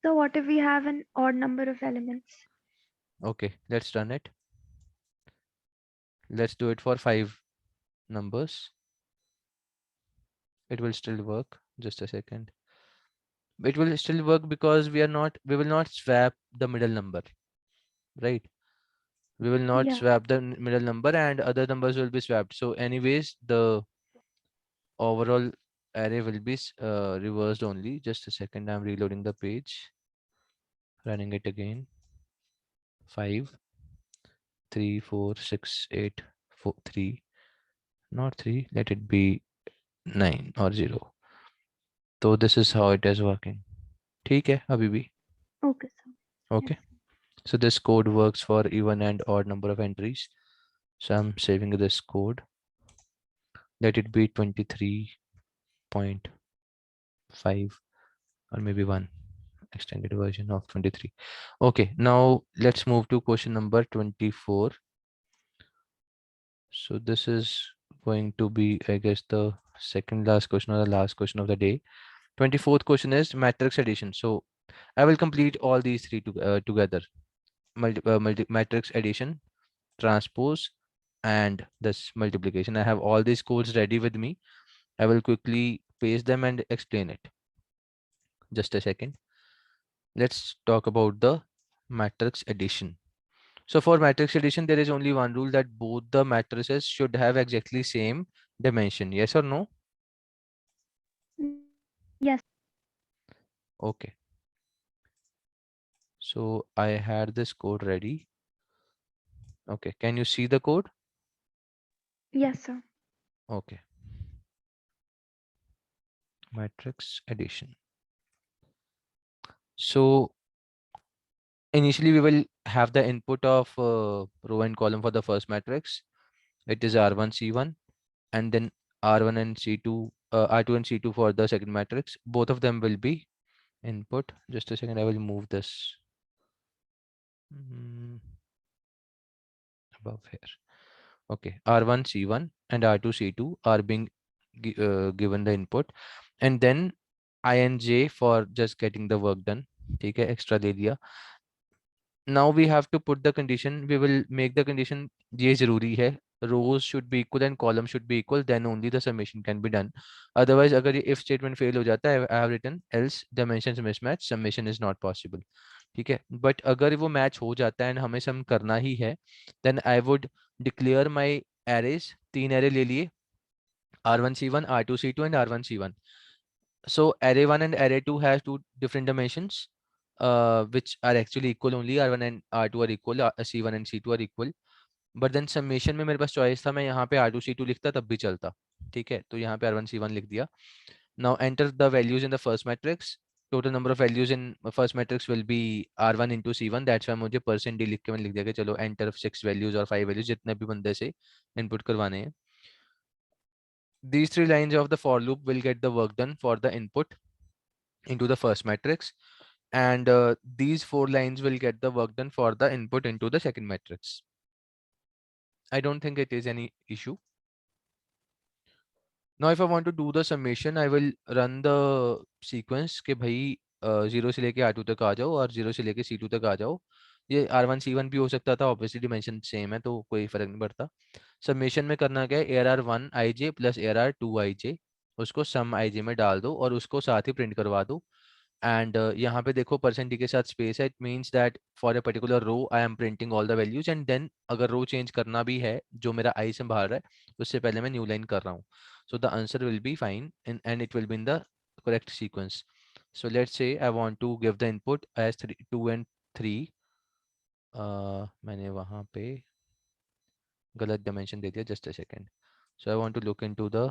So what if we have an odd number of elements? Okay, let's run it. Let's do it for 5 numbers. It will still work. Just a second. It will still work because we will not swap the middle number, right? We will not Yeah. swap the middle number, and other numbers will be swapped. So anyways, the overall array will be reversed only. Just a second, I'm reloading the page, running it again. 5, 3, 4, 6, 8, 4, 3, not 3, let it be 9 or 0. So this is how it is working. ठीक है अभी भी? Okay, sir. Okay. Yes. So this code works for even and odd number of entries. So I'm saving this code. Let it be 23.5 or maybe 1 extended version of 23. Okay, now let's move to question number 24. So this is going to be, I guess, the second last question or the last question of the day. 24th question is matrix addition. So I will complete all these three together: matrix addition, transpose, and this multiplication. I have all these codes ready with me. I will quickly paste them and explain it. Just a second. Let's talk about the matrix addition. So for matrix addition, there is only one rule, that both the matrices should have exactly same dimension. Yes or no? Yes. Okay. So I had this code ready. Okay, can you see the code? Yes, sir. Okay. Matrix addition. So initially we will have the input of row and column for the first matrix. It is R1, C1, and then R1 and C2, R2 and C2 for the second matrix. Both of them will be input. Just a second, I will move this above here. Okay, R1, C1 and R2, C2 are being given the input, and then I and J for just getting the work done. ठीक है, extra ले दिया. Now we have to put the condition. We will make the condition ये जरूरी है. Rows should be equal and columns should be equal. Then only the summation can be done. Otherwise, अगर ये if statement fail हो जाता है, I have written else dimensions mismatch, summation is not possible. ठीक है. But अगर वो match हो जाता है and हमें sum करना ही है, then I would declare my arrays. 3 array ले लिए, R1C1, R2C2 and R1C1. So array 1 and array 2 has two different dimensions which are actually equal only. R1 and R2 are equal, C1 and C2 are equal. But then summation में मेरे पास choice था, मैं यहाँ पे R2 C2 लिखता तब भी चलता, ठीक है, तो यहाँ पे R1 C1 लिख दिया. Now enter the values in the first matrix. Total number of values in first matrix will be R1 into C1. That's why मुझे परसेंट डी लिख के मैंने लिख दिया कि चलो एंटर 6 वैल्यूज और 5 वैल्यूज जितने भी बंदे से इनपुट करवाने हैं. These three lines of the for loop will get the work done for the input into the first matrix, and these 4 lines will get the work done for the input into the second matrix. I don't think it is any issue. Now if I want to do the summation, I will run the sequence के भाई 0 से लेके R2 तक आ जाओ और 0 से लेके C2 तक आ जाओ. ये R1 C1 भी हो सकता था, ऑब्वियसली डिमेंशन सेम है तो कोई फर्क नहीं पड़ता. सबमिशन में करना क्या है, ARR1 IJ plus ARR2 IJ, उसको सम IJ में डाल दो और उसको साथ ही प्रिंट करवा दो. एंड यहाँ पे देखो परसेंट डी के साथ स्पेस है. It means that for a particular row I am printing all the values, and then अगर रो चेंज करना भी है जो मेरा आई से बाहर है उससे पहले मैं न्यू लाइन कर रहा हूँ. So the answer will be fine and it will be in the correct sequence. So let's say I want to give the input as 2 and 3. मैंने वहाँ पे गलत dimension दे दिया, just a second. So I want to look into the,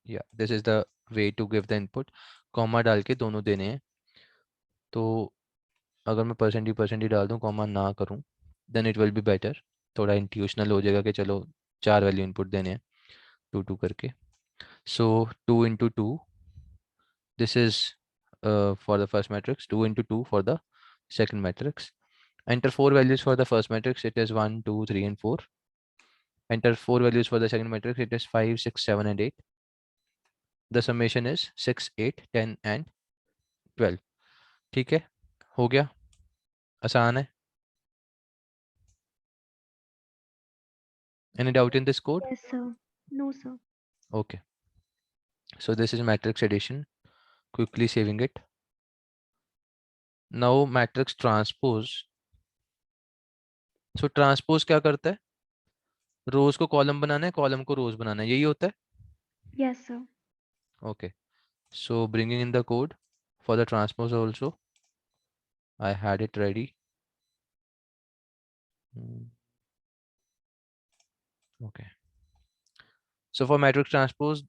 yeah, this is the way to give the input. Comma डाल के दोनों देने हैं. तो अगर मैं परसेंट डाल दूँ, कॉमा ना करूँ, then it will be better. थोड़ा इंट्यूशनल हो जाएगा कि चलो 4 वैल्यू इनपुट देने हैं 2 करके. So 2 into 2, this is for the first matrix, 2 into 2 for the second matrix. Enter 4 values for the first matrix, it is 1, 2, 3 and 4. Enter 4 values for the second matrix, it is 5, 6, 7 and 8. The summation is 6, 8, 10 and 12. ठीक है, हो गया, आसान है. Any doubt in this code? Yes, sir. No, sir. Okay. So this is matrix addition. Quickly saving it. Now matrix transpose. So transpose क्या करता है? रोज को कॉलम बनाना है, कॉलम को रोज बनाना है, यही होता है. Yes, sir. Okay. So bringing in the code for the transpose also. I had it ready. Okay. So for matrix transpose,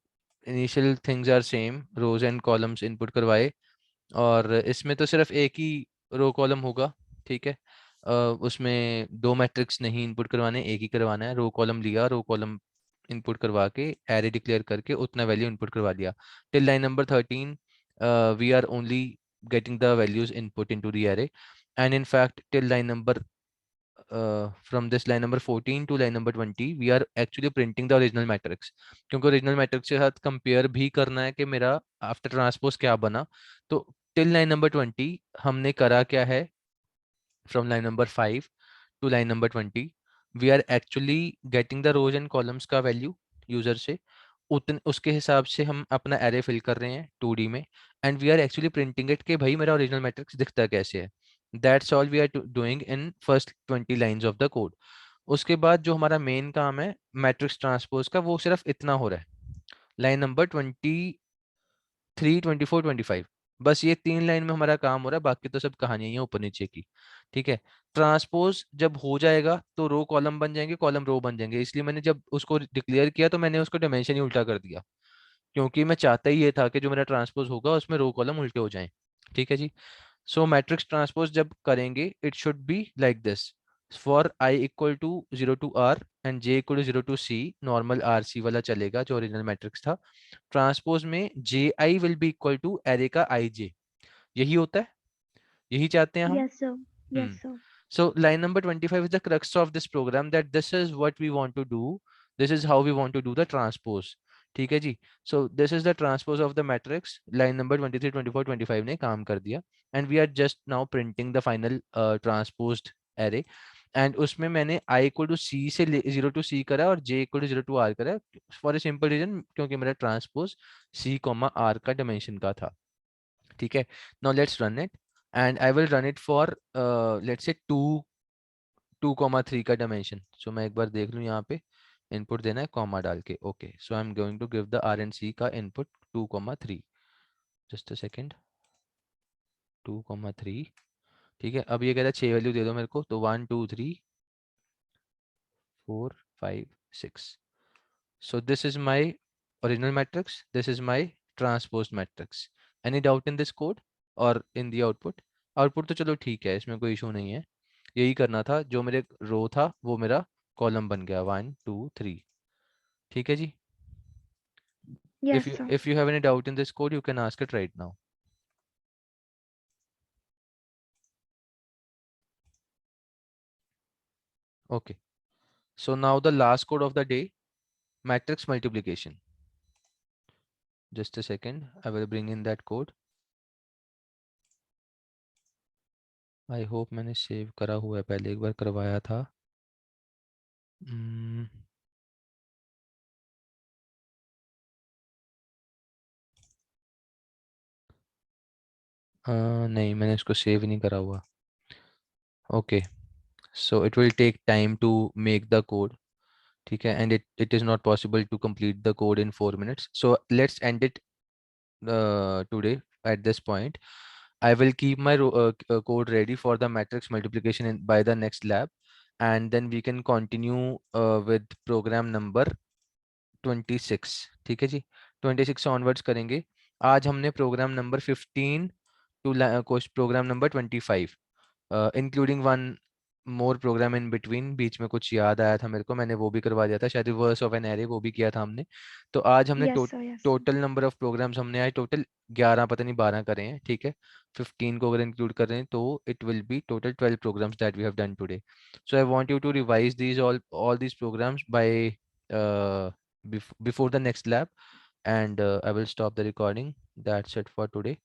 initial things are same. Rows and columns input करवाए और इसमें तो सिर्फ एक ही रो कॉलम होगा, ठीक है. उसमें 2 मैट्रिक्स नहीं इनपुट करवाने, एक ही करवाना है. रो कॉलम लिया, रो कॉलम इनपुट करवा के एरे डिक्लेयर करके उतना वैल्यू इनपुट करवा दिया. Till line number 13 we are only getting the values input into the array, and in fact till line number from this line number 14 to line number 20 we are actually printing the original matrix, क्योंकि original matrix के साथ compare भी करना है कि मेरा after transpose क्या बना. तो till line number 20 हमने करा क्या है, from line number 5 to line number 20 we are actually getting the rows and columns का value user से, उसके हिसाब से हम अपना array fill कर रहे हैं 2D में, and we are actually printing it कि भाई मेरा original matrix दिखता कैसे है. That's all we are doing in first 20 lines of the code. उसके बाद जो हमारा मेन काम है मैट्रिक्स ट्रांसपोज का, वो सिर्फ इतना हो रहा है, लाइन नंबर 23, 24, 25, बस ये 3 लाइन में हमारा काम हो रहा है. बाकी तो सब कहानियां हैं ऊपर नीचे की, ठीक है. ट्रांसपोज जब हो जाएगा तो रो कॉलम बन जाएंगे, कॉलम रो बन जाएंगे. इसलिए मैंने जब उसको डिक्लेयर किया तो मैंने उसको डायमेंशन ही उल्टा कर दिया, क्योंकि मैं चाहता ही ये था कि जो मेरा ट्रांसपोज होगा उसमें रो कॉलम उल्टे हो जाएं, ठीक है जी. सो मैट्रिक्स ट्रांसपोज जब करेंगे it should be like this. For i equal to 0 to r and j equal to 0 to c, normal rc वाला चलेगा जो ओरिजिनल मैट्रिक्स था. ट्रांसपोज में ji will be equal to array का ij, यही होता है, यही चाहते हैं हम. Yes, sir. Yes, sir. So line number 25 is the crux of this program, that this is what we want to do, this is how we want to do the transpose, ठीक है जी. So this is the transpose of the matrix. line number 23, 24, 25 ने काम कर दिया, and we are just now printing the final transposed array. and उसमें मैंने i equal to c से 0 to c करा और j equal to 0 to r करा, for a simple reason क्योंकि मेरा transpose c, r का dimension का था, ठीक है. Now let's run it. And I will run it for let's say 2, 3 का dimension. So मैं एक बार देख लूँ यहाँ पे इनपुट देना है कॉमा डाल के। Okay, so I am going to give the R and C का इनपुट 2,3। Just a second, 2,3। ठीक है, अब ये कह रहा है 6 वैल्यू दे दो मेरे को, तो 1 2 3 4 5 6। So this is my original matrix, this is my transposed matrix. Any doubt in this code or in the output? Output तो चलो ठीक है, इसमें कोई इशू नहीं है। यही करना था, जो मेरे रो था वो मेरा कॉलम बन गया 1 2 3। ठीक है जी। Yes, sir. if you have any doubt in this code, you can ask it right now. Okay, so now the last code of the day, matrix multiplication. Just a second, I will bring in that code. I hope मैंने save करा हुआ है, पहले एक बार करवाया था। नहीं, मैंने इसको सेव नहीं करा हुआ। Okay, so it will take time to make the code. ठीक है, and it is not possible to complete the code in 4 minutes, so let's end it today at this point. I will keep my code ready for the matrix multiplication by the next lab, and then we can continue with program number 26। ठीक है जी, 26 से onwards करेंगे। आज हमने program number 15 to program number 25 including one more program in between, बीच में कुछ याद आया था मेरे को, मैंने वो भी करवा दिया था, शायद रिवर्स ऑफ एन एरे वो भी किया था हमने। तो आज हमने Yes, sir. Yes, sir. Total number of programs हमने आज टोटल 11 पता नहीं 12 करे हैं। ठीक है, 15 को अगर इंक्लूड कर रहे हैं तो it will be total 12 programs that we have done today. So I want you to revise these all these programs by before the next lab, and I will stop the recording. That's it for today.